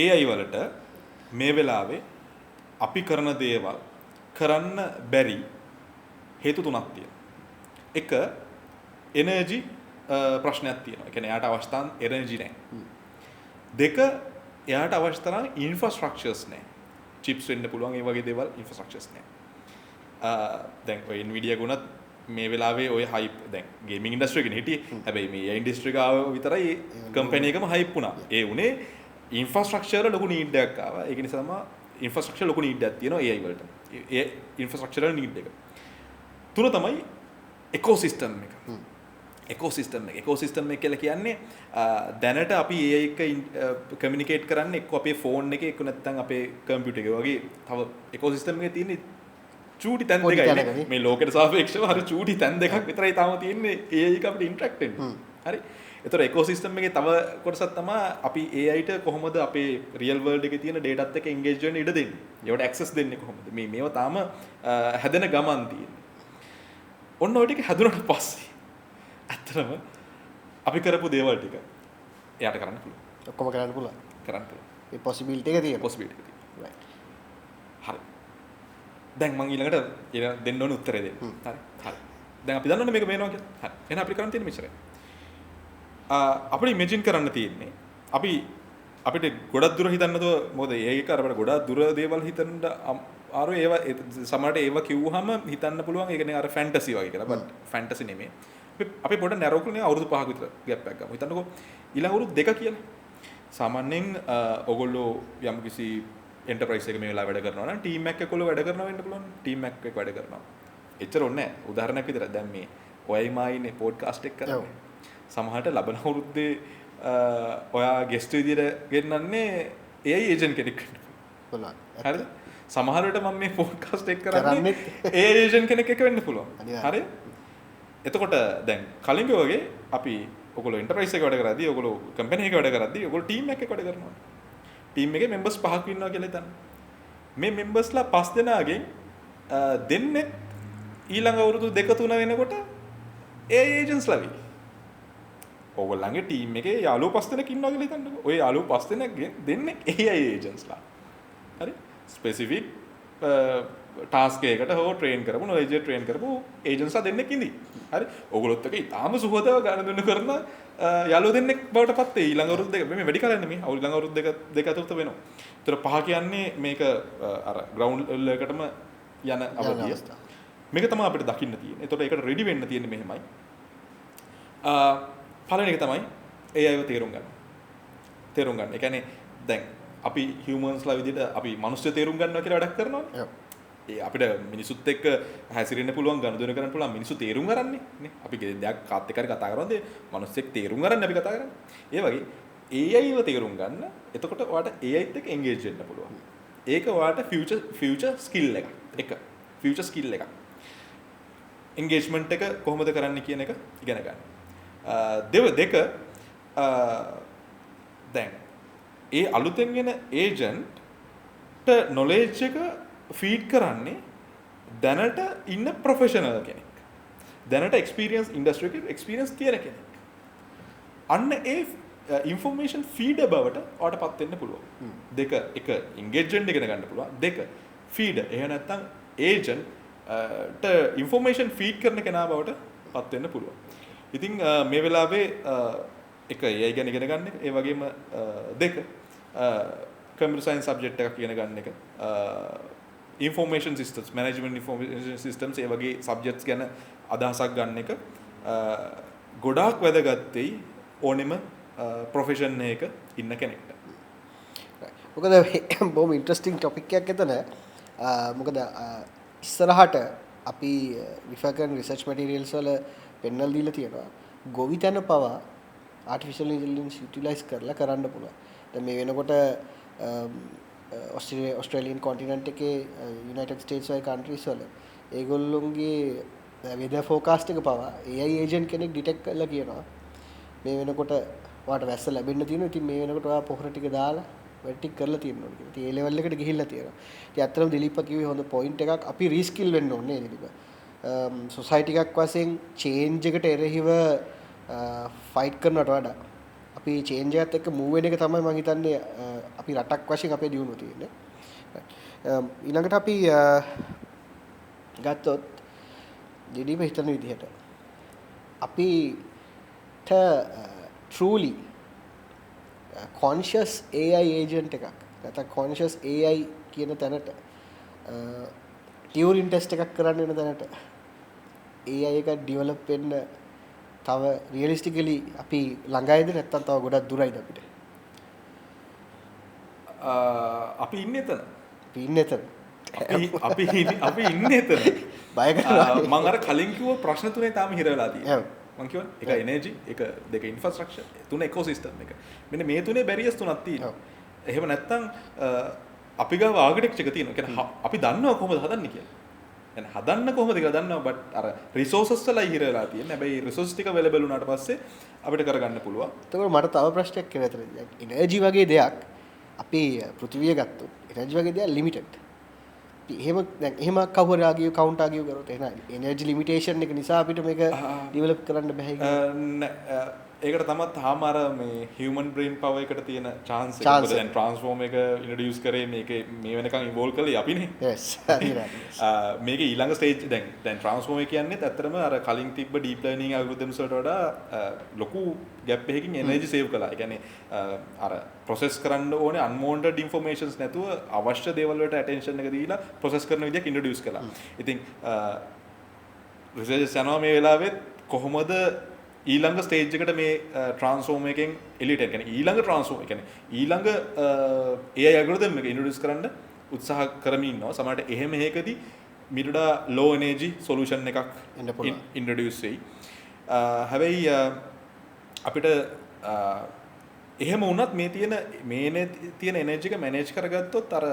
AI වලට මේ වෙලාවේ අපි කරන දේවල් කරන්න බැරි හේතු තුනක් තියෙනවා. එක එනර්ජි ප්‍රශ්නයක් තියෙනවා. ඒ කියන්නේ එයාට අවශ්‍ය තරම් එනර්ජි නැහැ. දෙක එයාට අවශ්‍ය තරම් ඉන්ෆ්‍රාස්ට්‍රක්චර්ස් නැහැ. චිප්ස් වෙන්න පුළුවන් ඒ වගේ දේවල් ඉන්ෆ්‍රාස්ට්‍රක්චර්ස් නැහැ. දැන් ඔය Nvidia ගුණත් මේ වෙලාවේ ඔය හයිප් දැන් ගේමින් ඉන්ඩස්ට්‍රි එකේ හිටියේ. හැබැයි මේ AI ඉන්ඩස්ට්‍රි එක ආව විතරයි කම්පැනි එකම හයිප් වුණා. ඒ උනේ ඉන්ෆ්‍රාස්ට්‍රක්චර් ලොකු නීඩ් එකක් ආවා. ඒක නිසා තමයි ඉන්ෆ්‍රාස්ට්‍රක්චර් ලොකු නීඩ් එකක් තියෙනවා AI වලට. ඒ ඉන්ෆ්‍රාස්ට්‍රක්චරල් නීඩ් එක. තුන තමයි ඉකෝසිස්ටම් එක. ඉකෝසිස්ටම් එක කියලා කියන්නේ දැනට අපි AI එක කමියුනිකේට් කරන්නේ එක්ක අපේ ෆෝන් එකේ එක්ක නැත්නම් අපේ කම්පියුටර් එකේ වගේ තව ඉකෝසිස්ටම් එකේ තියෙන චූටි තැන් දෙකයි මේ ලෝකෙට සාපේක්ෂව හරි චූටි තැන් දෙකක් විතරයි තාම තියෙන්නේ AI එක අපිට ඉන්ටරැක්ට් වෙන්න. හරි. ඒතර ඉකෝසිස්ටම් එකේ තව කොටසක් තමයි අපි AI ට කොහොමද අපේ රියල් වර්ල්ඩ් එකේ තියෙන ඩේටාත් එක්ක එන්ගේජ් වෙන්න ඉඩ දෙන්නේ. ඒවට ඇක්සස් දෙන්නේ කොහොමද? මේවා තාම හැදෙන ගමන් තියෙන්නේ. ඔන්න ඔය ටික හැදුනට පස්සේ ඇත්තටම අපි කරපු දේවල් ටික එයාට කරන්න පුළුවන්. ඔක්කොම කරන්න පුළුවන්. කරන්න පුළුවන්. ඒ possibility එක තියෙනවා. possibility එක තියෙනවා. right. හරි. දැන් මම ඊළඟට දෙන්න ඕන උත්තරේ දෙන්න. හරි. හරි. දැන් අපි දන්නවනේ මේක මේනවා කියලා. හරි. එහෙනම් අපිට කරන්න තියෙන්නේ මෙච්චරයි. අපිට ඉමේජින් කරන්න තියෙන්නේ අපිට ගොඩක් දුර හිතන්නද මොකද ඒක අර අපිට ගොඩක් දුර දේවල් හිතන්න ආරෝ ඒවා සමහරට ඒවා කිව්වහම හිතන්න පුළුවන් ඒක නේ අර ෆැන්ටසි වගේ කියලා. බට් ෆැන්ටසි නෙමෙයි. අපි පොඩ නැරෝ කරන්නේ අවුරුදු 5ක විතර ગેප් එකක් ගමු. හිතන්නකෝ ඊළඟ අවුරුදු 2 කියලා. සාමාන්‍යයෙන් ඔයගොල්ලෝ යම්කිසි එන්ටර්ප්‍රයිස් එකක මේ වෙලාව වැඩ කරනවා නම් ටීම් එකක් එක්කලා වැඩ කරනවා වෙන්න පුළුවන්. ටීම් එකක් එක්ක වැඩ කරනවා. එච්චර ඕනේ නැහැ. උදාහරණයක් විතර දැන් මේ ඔයයි මායිනේ පොඩ්කාස්ට් එක කරන්නේ. සමහරට ලබන අවුරුද්දේ ඔයා ගෙස්ට් විදියට ගෙන්නන්නේ AI ඒජන්ට් කෙනෙක් වෙන්න පුළුවන්. හරිද? සමහර විට මම මේ පොඩ්කාස්ට් එක කරන්නේ AI ඒජන්ට් කෙනෙක් එක්ක වෙන්න පුළුවන්. හරිද? එතකොට දැන් කලින්ග වගේ අපි ඔයගොල්ලෝ එන්ටර්ප්‍රයිස් එකක වැඩ කරද්දී ඔයගොල්ලෝ කම්පැනි එකක වැඩ කරද්දී ඔයගොල්ලෝ ටීම් එකක වැඩ කරනවා. ටීම් එකේ මෙම්බර්ස් 5ක් ඉන්නවා කියලා හිතන්න. මේ මෙම්බර්ස්ලා 5 දෙනාගෙන් දෙන්නෙක් ඊළඟ අවුරුදු 2-3 වෙනකොට AI ඒජන්ට්ස්ලා වෙයි. ඔයගොල්ලන්ගේ ටීම් එකේ යාළුවෝ 5 දෙනෙක් ඉන්නවා කියලා හිතන්නකෝ. ඔය යාළුවෝ 5 දෙනෙක්ගෙන් දෙන්නෙක් AI ඒජන්ට්ස්ලා. හරි? ස්පෙસિෆික් ටාස්ක් එකකට හෝ ට්‍රේන් කරපු නොලෙජ් එක ට්‍රේන් කරපු ඒජන්ට්ස්ලා දෙන්නෙක් ඉඳි. හරි? ඔයගොල්ලොත් එක ඉතාලම සුහදව ගණන් කරන යාළුවෝ දෙන්නෙක් බවට පත් වෙයි. ඊළඟ අවුරුදු දෙක මේ වැඩි කාලයක් නෙමෙයි. ඊළඟ අවුරුදු දෙක අතරත වෙනවා. ඒතර 5 කියන්නේ මේක අර ග්‍රවුන්ඩ් ලෙවල් එකටම යන අවධිය. මේක තමයි අපිට දකින්න තියෙන්නේ. ඒතකොට ඒකට රෙඩි වෙන්න තියෙන්නේ මෙහෙමයි. පළවෙනි එක තමයි AIව තේරුම් ගන්න. තේරුම් ගන්න. ඒ කියන්නේ දැන් අපි humans-ලා විදිහට අපි මිනිස්සු තේරුම් ගන්නවා කියලා වැඩක් කරනවානේ. ඒ අපිට මිනිසුත් එක්ක හැසිරෙන්න පුළුවන් ගනුදෙනු කරන්න පුළුවන් මිනිස්සු තේරුම් ගන්නනේ නේ. අපි දෙයක් කාත් එක්ක කතා කරනවාද මිනිස්සෙක් තේරුම් ගන්න අපි කතා කරන්නේ. ඒ වගේ AIව තේරුම් ගන්න. එතකොට ඔයාලට AIත් එක්ක engage වෙන්න පුළුවන්. ඒක ඔයාලට future skill එකක්. එක future skill එකක්. engagement එක කොහොමද කරන්න කියන එක ඉගෙන ගන්න. දෙක දැන් ඒ අලුතෙන් එන ඒජන්ට් නොලෙජ් එක ෆීඩ් කරන්නේ දැනට ඉන්න ප්‍රොෆෙෂනල් කෙනෙක්. දැනට එක්ස්පීරියන්ස් ඉන්ඩස්ට්‍රි එකේ එක්ස්පීරියන්ස් තියෙන කෙනෙක්. අන්න ඒ ඉන්ෆර්මේෂන් ෆීඩර් බවට ඔයාලටපත් වෙන්න පුළුවන්. දෙක එක එන්ගේජ්මන්ට් ඉගෙන ගන්න පුළුවන්. දෙක ෆීඩර්. එහෙම නැත්නම් ඒජන්ට් ඉන්ෆර්මේෂන් ෆීඩ් කරන කෙනා බවට පත් වෙන්න පුළුවන්. ඉතින් මේ වෙලාවේ එක AI ගැන ඉගෙන ගන්න එක, ඒ වගේම දෙක කම්පියුටර් සයන්ස් සබ්ජෙක්ට් එකක් ඉගෙන ගන්න එක, information systems, management information systems ඒ වගේ සබ්ජෙක්ට්ස් ගැන අදහසක් ගන්න එක ගොඩාක් වැදගත් වෙයි ඕනෙම ප්‍රොෆෙෂන් එකක ඉන්න කෙනෙක්ට. මොකද බොහොම ඉන්ටරෙස්ටිං ටොපික් එකක් එතන. මොකද ඉස්සරහට අපි රිෆර් කරන රිසර්ච් මැටීරියල්ස් වල පෙන්නල් දීලා තියෙනවා ගොවිතැන පවා ආටිෆිෂල් ඉන්ටෙලිජන්ස් යුටිලයිස් කරලා කරන්න පුළුවන්. දැන් මේ වෙනකොට ඔස්ට්‍රේලියන් කොන්ටිනන්ට් එකේ යුනයිටඩ් ස්ටේට්ස් වගේ කන්ට්‍රීස් වල ඒගොල්ලොන්ගේ වෙදර් ෆෝකාස්ට් එක පවා AI ඒජන්ට් කෙනෙක් ඩිටෙක්ට් කරලා කියනවා මේ වෙනකොට ඔයාලට වැස්ස ලැබෙන්න තියෙනවා. ඉතින් මේ වෙනකොට ඔයා පොහොර ටික දාලා වැඩ ටික කරලා තියෙනවා කියලා. ඉතින් ඒ ලෙවල් එකට ගිහිල්ලා තියෙනවා. ඉතින් ඇත්තටම දිලීප් කිව්වේ හොඳ පොයින්ට් එකක්. අපි රීස්කිල් වෙන්න ඕනේ නේද දිලීප්? සොසයිටි එකක් වශයෙන් චේන්ජ් එකට එරෙහිව ෆයිට් කරනවට වඩා අපි චේන්ජ් එකත් එක්ක මූව් වෙන එක තමයි මම හිතන්නේ අපි රටක් වශයෙන් අපේ දියුණුව තියෙන්නේ. ඊළඟට අපි ගත්තොත් දිලීප් හිතන විදිහට අපිට truly conscious AI agent එකක් නැත්නම් conscious AI කියන තැනට Turing test එකක් කරන්න වෙන තැනට AI එක ඩෙවලොප් වෙන්න තව රියලිස්ටිකලි අපි ළඟයිද නැත්නම් තව ගොඩක් දුරයිද අපිට? අපි ඉන්නේ එතන. අපි ඉන්නේ එතන. බය කරනවා. මම අර කලින් කිව්ව ප්‍රශ්න තුනේ තාම හිර වෙලා තියෙනවා. මම කියවනේ එක එනර්ජි, එක දෙක ඉන්ෆ්‍රාස්ට්‍රක්චර්, තුන ඉකෝසිස්ටම් එක. මෙන්න මේ තුනේ බැරියර්ස් තුනක් තියෙනවා. එහෙම නැත්නම් අපි ගාව ආගිටෙක්චර් එක තියෙනවා. කියන්නේ අපි දන්නවා කොහොමද හදන්නේ කියලා. يعني හදන්න කොහොමද කියලා දන්නවා බට් අර රිසෝසස් වලයි හිර වෙලා තියෙන්නේ. හැබැයි රිසෝස් ටික අවైలබල් වුණාට පස්සේ අපිට කරගන්න පුළුවන්. එතකොට මට තව ප්‍රශ්නයක් කියලා හිතෙනවා. එනර්ජි වගේ දෙයක් අපි පෘථිවිය ගත්තොත් එනර්ජි වගේ දෙයක් ලිමිටඩ්. එහෙම දැන් එහෙම කවුරු ආගිය කවුන්ට් ආගිය කරොත් එහෙනම් එනර්ජි ලිමිටේෂන් එක නිසා අපිට මේක ඩෙවලොප් කරන්න බෑ ඒකට තමයි තාම අර මේ human brain power එකට තියෙන chance එක. Chance මොකද දැන් transform එක introduce කරේ මේකේ මේ වෙනකන් evolve කළේ අපිනේ. yes මේකේ ඊළඟ stage දැන් transform එක කියන්නේ ඇත්තටම අර කලින් තිබ්බ deep learning algorithms වලට වඩා ලොකු gap එකකින් energy save කළා. ඒ කියන්නේ අර process කරන්න ඕනේ unwanted informations නැතුව අවශ්‍ය දේවල් වලට attention එක දීලා process කරන විදිහක් introduce කළා. ඉතින් researchers යනවා මේ වෙලාවෙත් කොහොමද ඊළඟ ස්ටේජ් එකට මේ ට්‍රාන්ස්ෆෝර්ම් එකෙන් එලියට එන. කියන්නේ ඊළඟ ට්‍රාන්ස්ෆෝර්ම් ඒ කියන්නේ ඊළඟ AI algorithm එක ඉන්ට්‍රොඩියුස් කරන්න උත්සාහ කරමින් ඉන්නවා. සමහරට එහෙම එකදී මිඩා low energy solution එකක් ඉන්ට්‍රොඩියුස් වෙයි. හැබැයි අපිට එහෙම වුණත් මේ තියෙන එනර්ජි එක මැනේජ් කරගත්තොත් අර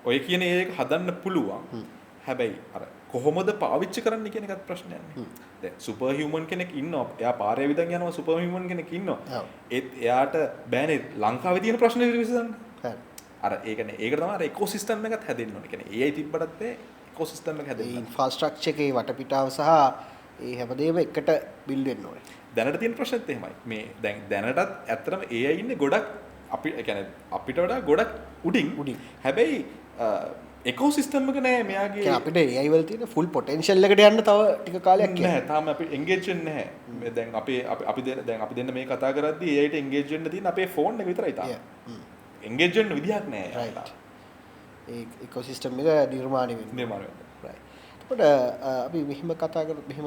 ඔය කියන එක හදන්න පුළුවන්. හැබැයි අර කොහොමද පාවිච්චි කරන්න කියන එකත් ප්‍රශ්නයක් නේ. දැන් සුපර් හියුමන් කෙනෙක් ඉන්නවා. එයා පාරේ විදන් යනවා සුපර් හියුමන් කෙනෙක් ඉන්නවා. ඒත් එයාට බෑනේ ලංකාවේ තියෙන ප්‍රශ්න විසඳන්න. හරි. අර ඒ කියන්නේ ඒකට තමයි අර ඉකෝසිස්ටම් එකත් හැදෙන්න ඕනේ. කියන්නේ AI තිබ්බටත් බෑ ඉකෝසිස්ටම් එක හැදෙන්න. ඒ ඉන්ෆ්‍රාස්ට්‍රක්චර් එකේ වටපිටාව සහ ඒ හැමදේම එකට බිල්ඩ් වෙන්න ඕනේ. දැනට තියෙන ප්‍රශ්නෙත් එහෙමයි. මේ දැන් දැනටත් ඇත්තටම AI ඉන්නේ ගොඩක් අපි කියන්නේ අපිට වඩා ගොඩක් උඩින්. හැබැයි ඉකෝසිස්ටම් එක නෑ මෙයාගේ. අපිට AI වල තියෙන ෆුල් පොටෙන්ෂල් එකට යන්න තව ටික කාලයක් යනවා. නෑ තාම අපි එන්ගේජ් වෙන්නේ නැහැ. දැන් අපි දෙන්න මේ කතා කරද්දී AI ට එන්ගේජ් වෙන්න තියෙන අපේ ෆෝන් එක විතරයි තාම. එන්ගේජ් වෙන්න විදිහක් නෑ. රයිට්. ඒ ඉකෝසිස්ටම් එක නිර්මාණය වෙනවා. රයිට්. එතකොට අපි මෙහිම කතා කරලා මෙහිම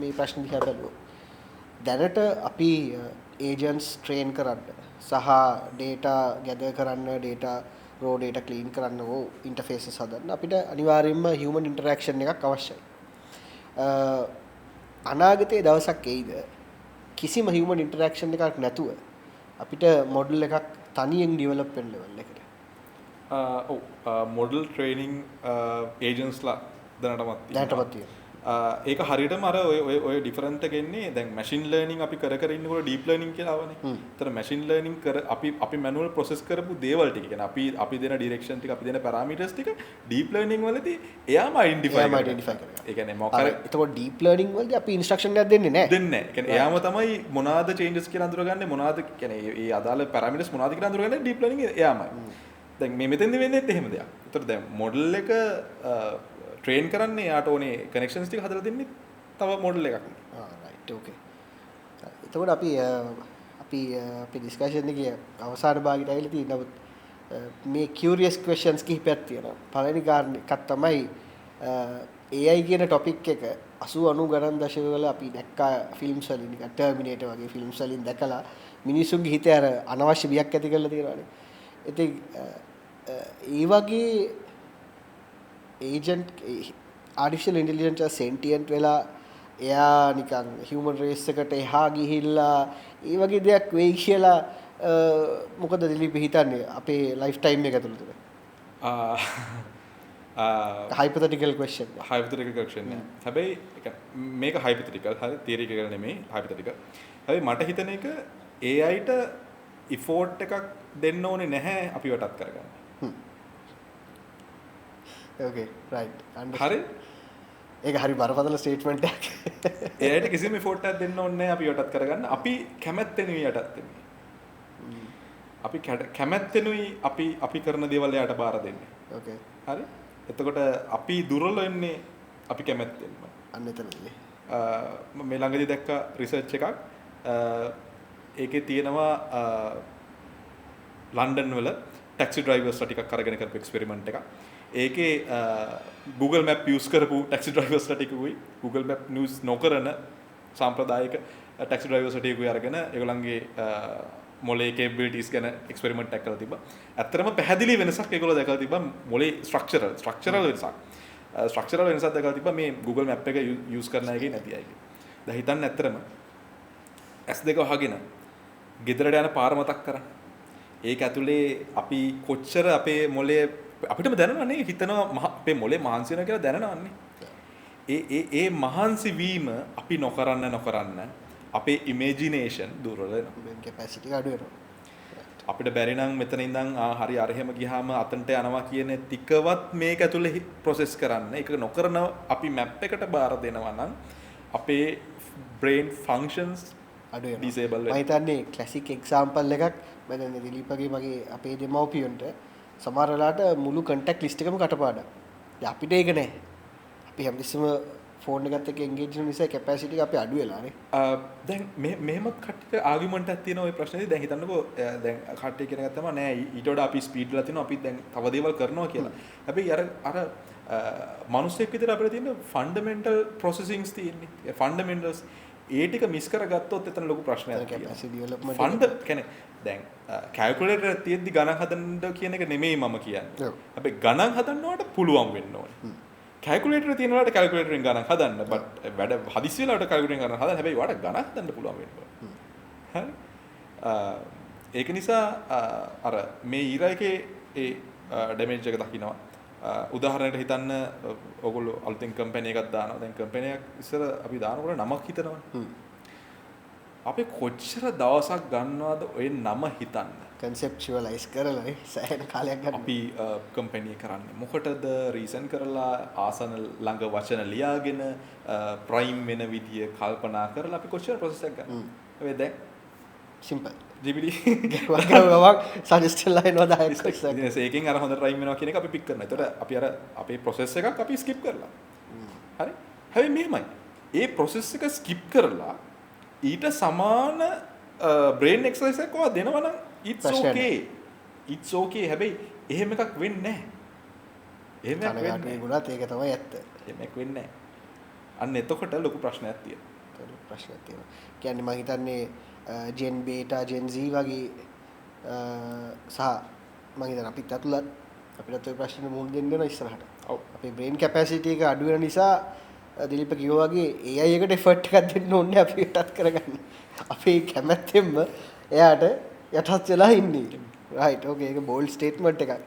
මේ ප්‍රශ්න දිහා බලුවොත් දැනට අපි ඒජන්ට්ස් ට්‍රේන් කරන්න සහ data gather කරන්න data raw data clean කරන්න ඕ ඉන්ටර්ෆේසස් හදන්න අපිට අනිවාර්යයෙන්ම human interaction එකක් අවශ්‍යයි. අනාගතයේ දවසක් එයිද කිසිම human interaction එකක් නැතුව අපිට මොඩල් එකක් තනියෙන් ඩෙවලොප් වෙන්න ලෙවල් එකට. ඔව් මොඩල් ට්‍රේනින් ඒජන්ට්ස්ලා දැනටමත් තියෙනවා. ඒක හරියටම අර ඔය ඩිෆරන්ට් එක එන්නේ දැන් මැෂින් ලර්නින් අපි කර ඉන්නකොට ඩීප් ලර්නින් කියලා ආවනේ. ඒතර මැෂින් ලර්නින් අපි මැනුවල් ප්‍රොසෙස් කරපු දේවල් ටික කියන්නේ අපි දෙන ඩිරෙක්ෂන් ටික අපි දෙන පැරාමීටර්ස් ටික ඩීප් ලර්නින් වලදී එයාම අයිඩෙන්ටිෆයි කරනවා. ඒ කියන්නේ මොකක්ද? එතකොට ඩීප් ලර්නින් වලදී අපි ඉන්ස්ට්‍රක්ෂන් එකක් දෙන්නේ නැහැ. දෙන්නේ නැහැ. ඒ කියන්නේ එයාම තමයි මොනවාද චේන්ජස් කියලා අඳුරගන්නේ මොනවාද කියන්නේ ඒ අදාළ පැරාමීටර්ස් මොනවාද කියලා අඳුරගන්නේ ඩීප් ලර්නින් එයාමයි. දැන් මේ මෙතෙන්දි වෙන්නේත් එහෙම දෙයක්. ඒතර දැන් මොඩල් එක ට්‍රේන් කරන්නේ යාට ඕනේ කනෙක්ෂන්ස් ටික හදලා දෙන්නේ තව මොඩල් එකක් නේ. රයිට් ඕකේ. එතකොට අපි ඩිස්කෂන් එකේ අවසාන භාගයට ඇවිල්ලා තියෙනවා. මේ කියුරියස් ක්වෙස්චන්ස් කිහිපයක් තියෙනවා. පළවෙනි කාරණේ එකක් තමයි AI කියන ටොපික් එක 80 90 ගණන් දශකවල අපි දැක්කා ෆිල්ම්ස් වලින් නිකන් ටර්මිනේටර් වගේ ෆිල්ම්ස් වලින් දැකලා මිනිසුන්ගේ හිතේ අර අනවශ්‍ය බියක් ඇති කරලා තියෙනවානේ. ඉතින් ඒ වගේ ඒජන්ට් ආටිෆිෂල් ඉන්ටෙලිජන්ස් එක සෙන්ටියන්ට් වෙලා එයා නිකන් හියුමන් රේස් එකට එහා ගිහිල්ලා ඒ වගේ දෙයක් වෙයි කියලා මොකද දිලීප් හිතන්නේ අපේ ලයිෆ් ටයිම් එක ඇතුළත? hypothetical question. hypothetical question. හැබැයි මේක hypothetical හරි theoretical නෙමෙයි hypothetical. හැබැයි මට හිතන එක AI ට effort එකක් දෙන්න ඕනේ නැහැ අපි වටත් කරගන්න. okay right හරි ඒක හරි බරපතල ස්ටේට්මන්ට් එකක්. එයාට කිසිම effort එකක් දෙන්න ඕනේ නැහැ අපි යටත් කරගන්න. අපි කැමැත්තෙනුයි යටත් වෙන්නේ. අපි කැමැත්තෙනුයි අපි කරන දේවල් එයාට බාර දෙන්නේ. okay හරි. එතකොට අපි දුර්වල වෙන්නේ අපි කැමැත්තෙන්ම. අන්න එතනදී. මේ ළඟදී දැක්ක රිසර්ච් එකක් ඒකේ තියෙනවා ලන්ඩන් වල ටැක්සි ඩ්‍රයිවර්ස්ලා ටිකක් අරගෙන කරපු එක්ස්පෙරිමන්ට් එකක්. ඒකේ Google Map use කරපු ටැක්සි ඩ්‍රයිවර්ස්ලා ටිකුයි Google Map use නොකරන සාම්ප්‍රදායික ටැක්සි ඩ්‍රයිවර්ස්ලා ටිකුයි අරගෙන ඒගොල්ලන්ගේ මොලේ කේපබිලිටිස් ගැන එක්ස්පෙරිමන්ට් එකක් කරලා තිබ්බා. ඇත්තටම පැහැදිලි වෙනසක් ඒගොල්ලෝ දැකලා තිබ්බා මොලේ ස්ට්‍රක්චරල් වෙනසක්. ස්ට්‍රක්චරල් වෙනසක් දැකලා තිබ්බා මේ Google Map එක use කරන එකේ නැති අයගේ. දැන් හිතන්න ඇත්තටම S2 වහගෙන ගෙදරට යන පාර මතක් කරන්න. ඒක ඇතුලේ අපි කොච්චර අපේ මොලේ අපිටම දැනනවනේ හිතනවා අපේ මොලේ මහන්සි වෙනවා කියලා දැනනවන්නේ. ඒ මහන්සි වීම අපි නොකරන්න අපේ ඉමේජිනේෂන් දුර්වල වෙනවා. කැපැසිටි එක අඩු වෙනවා. අපිට බැරි නම් මෙතන ඉඳන් හරි අරහෙම ගියාම අතන්ට යනවා කියන ටිකවත් මේක ඇතුලේ ප්‍රොසෙස් කරන්න. ඒක නොකරන අපි මැප් එකට බාර දෙනවා නම් අපේ brain functions අඩු වෙනවා. disable මම හිතන්නේ ක්ලාසික් එක්සැම්පල් එකක් මම දැන් දිලීපගේ මගේ අපේ දෙමව්පියන්ට සමහර වෙලාවට මුළු කන්ටැක්ට් ලිස්ට් එකම කටපාඩම්. දැන් අපිට ඒක නැහැ. අපි හැමතිස්සෙම ෆෝන් එකත් එක්ක එන්ගේජ් වෙන නිසා කැපැසිටි එක අපි අඩු වෙලානේ. දැන් මෙහෙමත් කට්ටියට ආගියුමන්ට් එකක් තියෙනවා ওই ප්‍රශ්නේදී. දැන් හිතන්නකෝ දැන් කට්ටිය කියන එක තමයි නෑ ඊට වඩා අපි ස්පීඩ් වල තියෙනවා අපි දැන් තව දේවල් කරනවා කියලා. හැබැයි අර මිනිස්සෙක් විතර අපිට තියෙන ෆන්ඩමෙන්ටල් ප්‍රොසෙසින්ග්ස් තියෙන්නේ. ඒ ෆන්ඩමෙන්ටල්ස් ඒ ටික මිස් කරගත්තොත් එතන ලොකු ප්‍රශ්නයක් තියෙනවා. කැපැසිටි ඩෙවලොප්මන්ට් ෆන්ඩ කියන්නේ දැන් කැල්කියුලේටර් එක තියෙද්දි ගණන් හදන්න කියන එක නෙමෙයි මම කියන්නේ. හැබැයි ගණන් හදන්නවට පුළුවන් වෙන්න ඕනේ. කැල්කියුලේටර් තියෙනවාට කැල්කියුලේටරෙන් ගණන් හදන්න බට් වැඩ හදිස්සි වෙලාවට කැල්කියුලේටරෙන් ගණන් හදන්න හැබැයි වාට ගණන් හදන්න පුළුවන් වෙන්න ඕනේ. හරි. ඒක නිසා අර මේ ඊරා එකේ ඒ ඩැමේජ් එක දකින්නවා. උදාහරණයක් හිතන්න ඔයගොල්ලෝ අලුතෙන් කම්පැනි එකක් දානවා. දැන් කම්පැනි එකක් ඉස්සර අපි දානකොට නමක් හිතනවා. අපි කොච්චර දවසක් ගන්නවද ඔය නම හිතන්න? කන්සෙප්චුවලයිස් කරලා සෑහෙන කාලයක් ගන්න. අපි කම්පැනි කරන්නේ මොකටද? රීසන් කරලා ආසන ළඟ වචන ලියාගෙන ප්‍රයිම් වෙන විදිය කල්පනා කරලා අපි කොච්චර ප්‍රොසෙස් එකක් ගන්න. හැබැයි දැන් සිම්පල්. GPD ගාවක් සජෙස්ට් වෙලා එනවා 10ක් ඉතින් ඒකෙන් අර හොඳ ප්‍රයිම් වෙනවා කියන එක අපි පික් කරනවා. ඒතකොට අපි අර අපේ ප්‍රොසෙස් එකක් අපි ස්කිප් කරලා. හරි? හැබැයි මෙහෙමයි. ඒ ප්‍රොසෙස් එක ස්කිප් කරලා ඊට සමාන බ්‍රේන් එක්සර්සයිස් එකක් ඔයා දෙනවා නම් it's okay හැබැයි එහෙම එකක් වෙන්නේ නැහැ. එහෙම එකක් වෙන්නේ නැහැ. ඒක තමයි ඇත්ත. එහෙම එකක් වෙන්නේ නැහැ. අන්න එතකොට ලොකු ප්‍රශ්නයක් තියෙනවා. ප්‍රශ්නයක් තියෙනවා. කියන්නේ මම හිතන්නේ ජෙන් බීටා ජෙන් Z වගේ සහ මම හිතන්නේ අපිත් අතුලත් අපිට ওই ප්‍රශ්නේ මුහුණ දෙන්න වෙන ඉස්සරහට. ඔව්. අපේ බ්‍රේන් කැපැසිටි එක අඩු වෙන නිසා දිලීප කිව්වා වගේ AI එකට එෆර්ට් එකක් දෙන්න ඕනේ අපි යටත් කරගන්න. අපේ කැමැත්තෙන්ම එයාට යටත් වෙලා ඉන්නේ. right okay ඒක bold statement එකක්.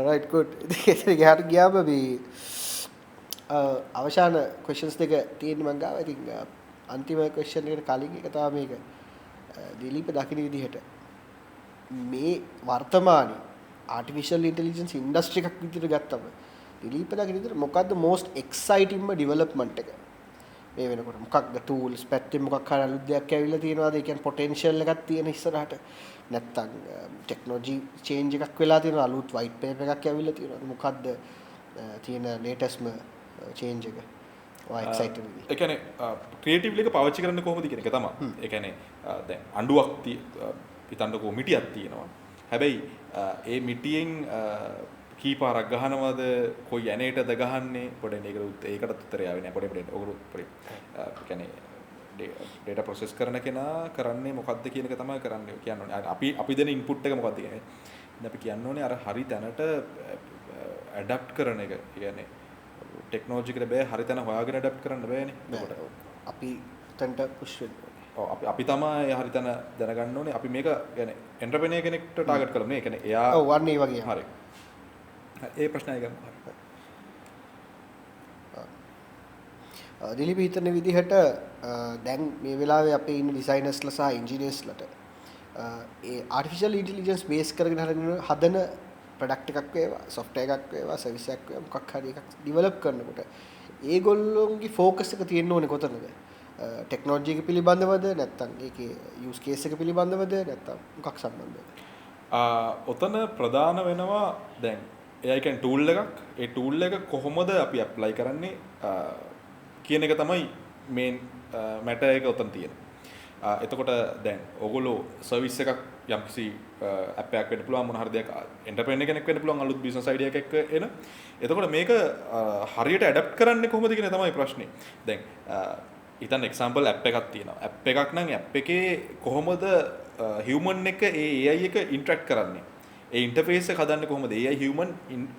right good. ඉතින් ගහට ගියාම අපි අවසාන questions දෙක තියෙනවා මං ගාව. ඉතින් අන්තිම question එකට කලින් එක තමයි මේක. දිලීප දකින්න විදිහට මේ වර්තමානයේ artificial intelligence industry එකක් විදිහට ගත්තම දිලීප දකින්න විදිහට මොකද්ද most exciting development එක? මේ වෙනකොට මොකක්ද tools පැත්තෙන් මොකක් හරි අලුත් දෙයක් ඇවිල්ලා තියෙනවද? ඒ කියන්නේ potential එකක් තියෙන ඉස්සරහට. නැත්තම් technology change එකක් වෙලා තියෙනවා. අලුත් white paper එකක් ඇවිල්ලා තියෙනවද? මොකද්ද තියෙන latestම change එක? ඔය excited වෙන්නේ. ඒ කියන්නේ ක්‍රියේටිව්ලි එක පාවිච්චි කරන්න කොහොමද කියන එක තමයි. ඒ කියන්නේ දැන් අඬුවක් හිතන්නකෝ මිටියක් තියෙනවා. හැබැයි ඒ මිටියෙන් කී පාරක් ගහනවද කොයි ඇනේටද ගහන්නේ පොඩ්ඩක් ඒකටත් උත්තරය ආවේ නැහැ පොඩ්ඩක් ඔගොල්ලෝ පොඩ්ඩක් කියන්නේ data process කරන කෙනා කරන්නේ මොකද්ද කියන එක තමයි කරන්නේ කියන්නේ අපි දෙන input එක මොකද්ද කියන්නේ ඉතින් අපි කියන්න ඕනේ අර හරි තැනට adapt කරන එක කියන්නේ ටෙක්නොලොජි එකට බෑ හරි තැන හොයාගෙන adapt කරන්න බෑනේ ඒකට අපි තැනට push වෙන්න ඕනේ ඔව් අපි තමයි හරි තැන දැනගන්න ඕනේ අපි මේක කියන්නේ එන්ටර්ප්‍රෙනියර් කෙනෙක්ට ටාගට් කරලා මේ කියන්නේ එයා ඔව් වන්නේ වගේ හරි ඒ ප්‍රශ්නය ගමු. දිලීප හිතන විදිහට දැන් මේ වෙලාවේ අපේ ඉන්න ඩිසයිනර්ස්ලා සහ ඉන්ජිනියර්ස්ලාට ඒ ආටිෆිෂල් ඉන්ටෙලිජන්ස් බේස් කරගෙන හදන ප්‍රොඩක්ට් එකක් වේවා, සොෆ්ට්වෙයාර් එකක් වේවා, සර්විස් එකක් වේවා මොකක් හරි එකක් ඩිවෙලොප් කරනකොට ඒගොල්ලෝගේ ફોකස් එක තියෙන්න ඕනේ කොතනද? ටෙක්නොලොජි එක පිළිබඳවද නැත්නම් ඒකේ යූස් කේස් එක පිළිබඳවද නැත්නම් මොකක් සම්බන්ධද? ඔතන ප්‍රධාන වෙනවා දැන් AI කියන්නේ ටූල් එකක්. ඒ ටූල් එක කොහොමද අපි ඇප්ලයි කරන්නේ කියන එක තමයි මේන් මැටර් එක උතන තියෙන්නේ. එතකොට දැන් ඕගොල්ලෝ සර්විස් එකක් යම්කිසි ඇප් එකක් වෙන්න පුළුවන් මොන හරි දෙයක් එන්ටර්ප්‍රෙනර් කෙනෙක් වෙන්න පුළුවන් අලුත් බිස්නස් අයිඩියා එකක් එන. එතකොට මේක හරියට ඇඩැප්ට් කරන්නේ කොහොමද කියන තමයි ප්‍රශ්නේ. දැන් හිතන්න එක්සැම්පල් ඇප් එකක් තියෙනවා. ඇප් එකක් නම් ඇප් එකේ කොහොමද හියුමන් එක ඒ AI එක ඉන්ටරැක්ට් කරන්නේ? ඒ ඉන්ටර්ෆේස් එක හදන්නේ කොහොමද? AI හියුමන්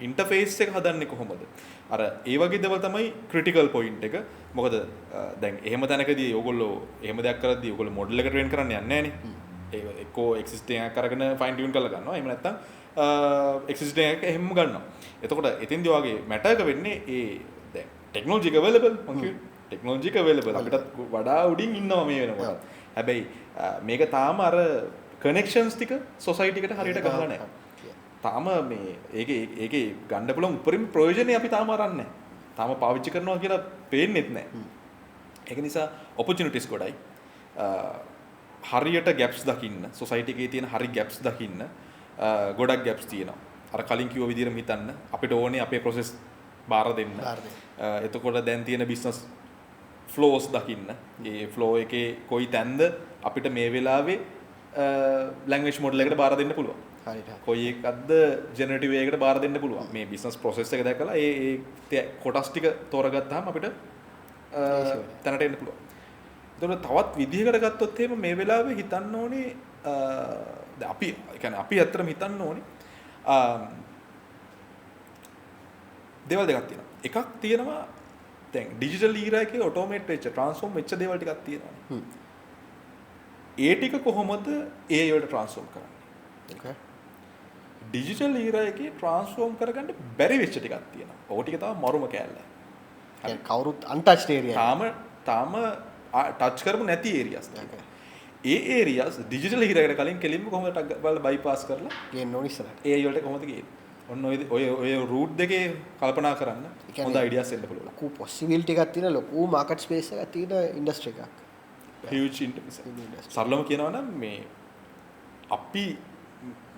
ඉන්ටර්ෆේස් එක හදන්නේ කොහොමද? අර ඒ වගේ දේවල් තමයි ක්‍රිටිකල් පොයින්ට් එක. මොකද දැන් එහෙම තැනකදී ඕගොල්ලෝ එහෙම දෙයක් කරද්දී ඕගොල්ලෝ මොඩල් එක ට්‍රේන් කරන්න යන්නේ නැහනේ. ඒක එක්කෝ එක්සිස්ටිං එකක් අරගෙන ෆයින් ටියුන් කරලා ගන්නවා. එහෙම නැත්නම් එක්සිස්ටිං එකක් එහෙම ගන්නවා. එතකොට එතෙන්දී වගේ මැටර් එක වෙන්නේ ඒ දැන් ටෙක්නොලොජි එක අවైలබල් මම කිව්වේ. ටෙක්නොලොජි එක අවైలබල් අපිටත් වඩා උඩින් ඉන්නවා මේ වෙනකොට. හැබැයි මේක තාම අර කනෙක්ෂන්ස් ටික සොසයිටි එකට හරියට ගහලා නැහැ. තාම මේ ඒකේ ගන්න පුළුවන් උපරිම ප්‍රයෝජනේ අපි තාම අරන්නේ නැහැ. තාම පාවිච්චි කරනවා කියලා පේන්නේත් නැහැ. ඒක නිසා opportunities ගොඩයි. හරියට ගැප්ස් දකින්න සොසයිටි එකේ තියෙන හරි ගැප්ස් දකින්න ගොඩක් ගැප්ස් තියෙනවා. අර කලින් කිව්ව විදිහටම හිතන්න අපිට ඕනේ අපේ process බාර දෙන්න. එතකොට දැන් තියෙන business flows දකින්න. මේ flow එකේ කොයි තැනද අපිට මේ වෙලාවේ language model එකට බාර දෙන්න පුළුවන්. හරියට. කොයි එකක්ද generative එකකට බාර දෙන්න පුළුවන්. මේ business process එක දැකලා ඒ කොටස් ටික තෝරගත්තාම අපිට තැනට එන්න පුළුවන්. එතකොට තවත් විදිහකට ගත්තොත් එහෙම මේ වෙලාවේ හිතන්න ඕනේ දැන් අපි කියන්නේ අපි ඇත්තටම හිතන්න ඕනේ දේවල් දෙකක් තියෙනවා. එකක් තියෙනවා දැන් ඩිජිටල් ඊරා එකේ ඔටෝමේට් වෙච්ච ට්‍රාන්ස්ෆෝම් වෙච්ච දේවල් ටිකක් තියෙනවා. ඒ ටික කොහොමද AI වලට ට්‍රාන්ස්ෆෝම් කරන්නේ? Okay. ඩිජිටල් ඊරා එකේ ට්‍රාන්ස්ෆෝම් කරගන්න බැරි වෙච්ච ටිකක් තියෙනවා. ඕක ටික තමයි මරුම කෑල්ල. හරි කවුරුත් untouched area. තාම ටච් කරපු නැති ඒරියාස්. ඒ ඒරියාස් ඩිජිටල් ඊරාකට කලින් කෙලින්ම කොහොමද බලලා බයිපාස් කරලා ගේන්න ඕන ඉස්සරහට. AI වලට කොහොමද ගේන්නේ? ඔන්න ඔය රූට් දෙකේ කල්පනා කරන්න හොඳ අයිඩියාස් එන්න පුළුවන්. ලොකු possibility එකක් තියෙන ලොකු market space එකක් තියෙන industry එකක්. huge industry. සරලව කියනවා නම් මේ අපි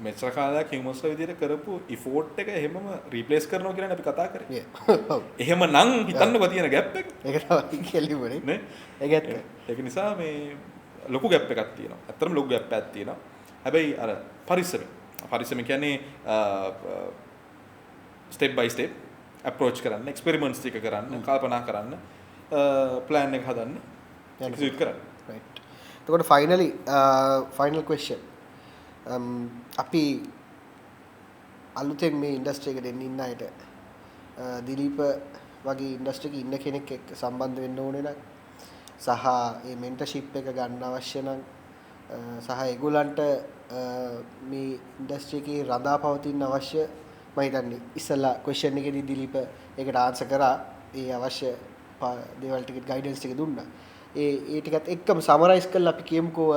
මෙච්චර කාලයක් humans විදියට කරපු effort එක එහෙමම replace කරනවා කියලා අපි කතා කරේ. එහෙම නම් හිතන්නකෝ තියෙන gap එක. ඒක තමයි කෙලිවනේ. නේ? ඒක නිසා මේ ලොකු gap එකක් තියෙනවා. ඇත්තටම ලොකු gap එකක් තියෙනවා. හැබැයි අර පරිස්සම කියන්නේ step by step approach කරන්න, experiments ටික කරන්න, කල්පනා කරන්න, plan එක හදන්න, execute කරන්න. Right. එතකොට final question. අපි අලුතෙන් මේ ඉන්ඩස්ට්‍රි එකට එන්න ඉන්න අයට දිලීප වගේ ඉන්ඩස්ට්‍රි එකේ ඉන්න කෙනෙක් එක්ක සම්බන්ධ වෙන්න ඕනේ නම් සහ මේ මෙන්ටර්ෂිප් එක ගන්න අවශ්‍ය නම් සහ ඒගොල්ලන්ට මේ ඉන්ඩස්ට්‍රි එකේ රඳා පවතින්න අවශ්‍ය මම හිතන්නේ ඉස්සලා ක්වෙස්චන් එකේදී දිලීප ඒකට ආන්සර් කරා ඒ අවශ්‍ය දේවල් ටික ගයිඩන්ස් ටික දුන්නා. ඒ ටිකත් එක්කම සමරයිස් කරලා අපි කියමුකෝ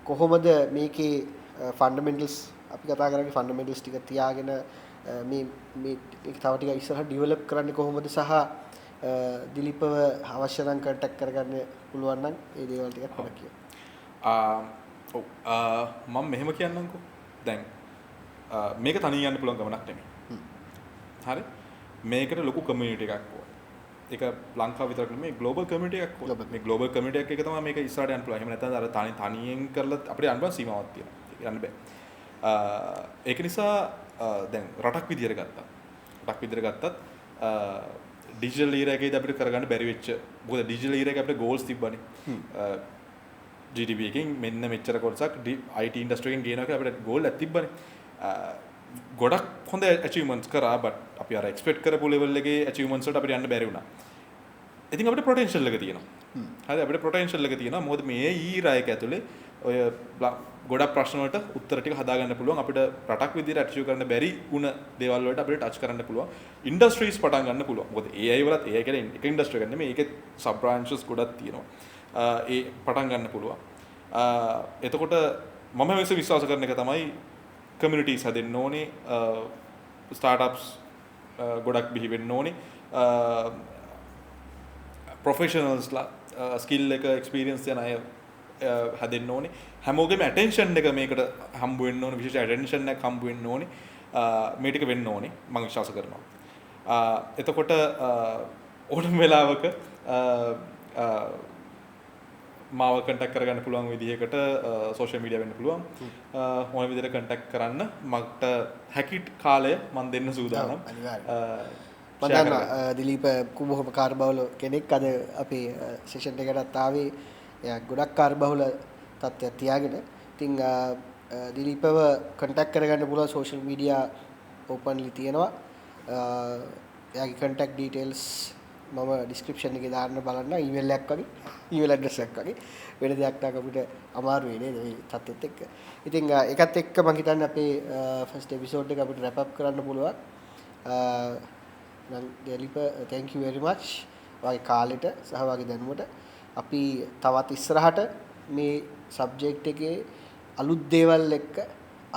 කොහොමද මේකේ ෆන්ඩමෙන්ටල්ස් අපි කතා කරන්නේ ෆන්ඩමෙන්ටල්ස් ටික තියාගෙන මේ තව ටික ඉස්සරහට ඩෙවලොප් කරන්නේ කොහොමද සහ දිලීපව අවශ්‍ය නම් කන්ටැක්ට් කරගන්න පුළුවන් නම් ඒ දේවල් ටිකක් පොඩ්ඩක් කියන්න. මම මෙහෙම කියන්නම්කෝ. දැන් මේක තනියෙන් යන්න පුළුවන් ගමනක් නෙමෙයි. හරි? මේකට ලොකු කමියුනිටි එකක් ඕන. ඒක ලංකාව විතරක් නෙමෙයි ග්ලෝබල් කමියුනිටි එකක් ඕන. මේ ග්ලෝබල් කමියුනිටි එක තමයි මේක ඉස්සරහට යන්න පුළුවන්. එහෙම නැත්නම් අර තනියෙන් කරලා අපිට යන්න බෑ සීමාවක් තියෙනවා. යන්න බෑ. ඒක නිසා දැන් රටක් විදියට ගත්තත් ඩිජිටල් ඊරා එකේදී අපිට කරගන්න බැරි වෙච්ච මොකද ඩිජිටල් ඊරා එකේ අපිට ගෝල්ස් තිබ්බනේ. GDP එකෙන් මෙන්න මෙච්චර කොටසක් IT ඉන්ඩස්ට්‍රි එකෙන් ගේනවා කියලා අපිට ගෝල් එකක් තිබ්බනේ. ගොඩක් හොඳ achievements කරා but අපි අර expect කරපු level එකේ achievements වලට අපිට යන්න බැරි වුණා. ඉතින් අපිට potential එක තියෙනවා. හරි අපිට potential එක තියෙනවා. මොකද මේ ඊරා එක ඇතුලේ ඔය ගොඩක් ප්‍රශ්න වලට උත්තර ටික හදාගන්න පුළුවන්. අපිට රටක් විදියට achieve කරන්න බැරි වුණ දේවල් වලට අපිට touch කරන්න පුළුවන්. industries පටන් ගන්න පුළුවන්. මොකද AI වලත් AI කියන්නේ එක industry එකක් නෙමෙයි. ඒකේ sub branches ගොඩක් තියෙනවා. ඒ පටන් ගන්න පුළුවන්. එතකොට මම විශ්වාස කරන එක තමයි communities හදෙන්න ඕනේ. startups ගොඩක් බිහි වෙන්න ඕනේ. professionalsලා skill එක experience යන අය හදෙන්න ඕනේ. හැමෝගෙම attention එක මේකට හම්බ වෙන්න ඕනේ. විශේෂ attention එකක් හම්බ වෙන්න ඕනේ. මේ ටික වෙන්න ඕනේ. මම විශ්වාස කරනවා. එතකොට ඕනම වෙලාවක මාව කන්ටැක්ට් කරගන්න පුළුවන් විදිහකට සෝෂල් මීඩියා වෙන්න පුළුවන්. ඕන විදිහට කන්ටැක්ට් කරන්න මට හැකි කාලය මම දෙන්න සූදානම්. මම දන්නවා දිලීප කුබොහොම කාර්යබහුල කෙනෙක් අද අපේ සෙෂන් එකටත් ආවේ. එයා ගොඩක් කාර්යබහුල තත්ත්වයක් තියාගෙන. ඉතින් දිලීපව කන්ටැක්ට් කරගන්න පුළුවන් සෝෂල් මීඩියා ඕපන්ලි තියෙනවා. එයාගේ කන්ටැක්ට් ඩීටේල්ස් මම ඩිස්ක්‍රිප්ෂන් එකේ දාන්න බලන්න ඊමේල් එකක් වගේ ඊමේල් ඇඩ්‍රස් එකක් වගේ වෙන දෙයක් නම් අපිට අමාරු වෙන්නේ නේද මේ තත්ත්වෙත් එක්ක. ඉතින් ඒකත් එක්ක මම හිතන්නේ අපේ ෆස්ට් එපිසෝඩ් එක අපිට රැප් අප් කරන්න පුළුවන්. නම් දිලීප thank you very much වගේ කාලෙට සහ වගේ දැනුමට අපි තවත් ඉස්සරහට මේ සබ්ජෙක්ට් එකේ අලුත් දේවල් එක්ක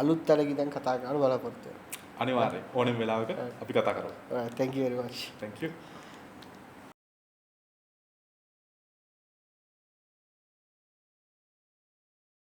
අලුත් තරකින් දැන් කතා කරන්න බලාපොරොත්තු වෙනවා. අනිවාර්යයෙන් ඕනෙම වෙලාවක අපි කතා කරමු. thank you very much. Thank you.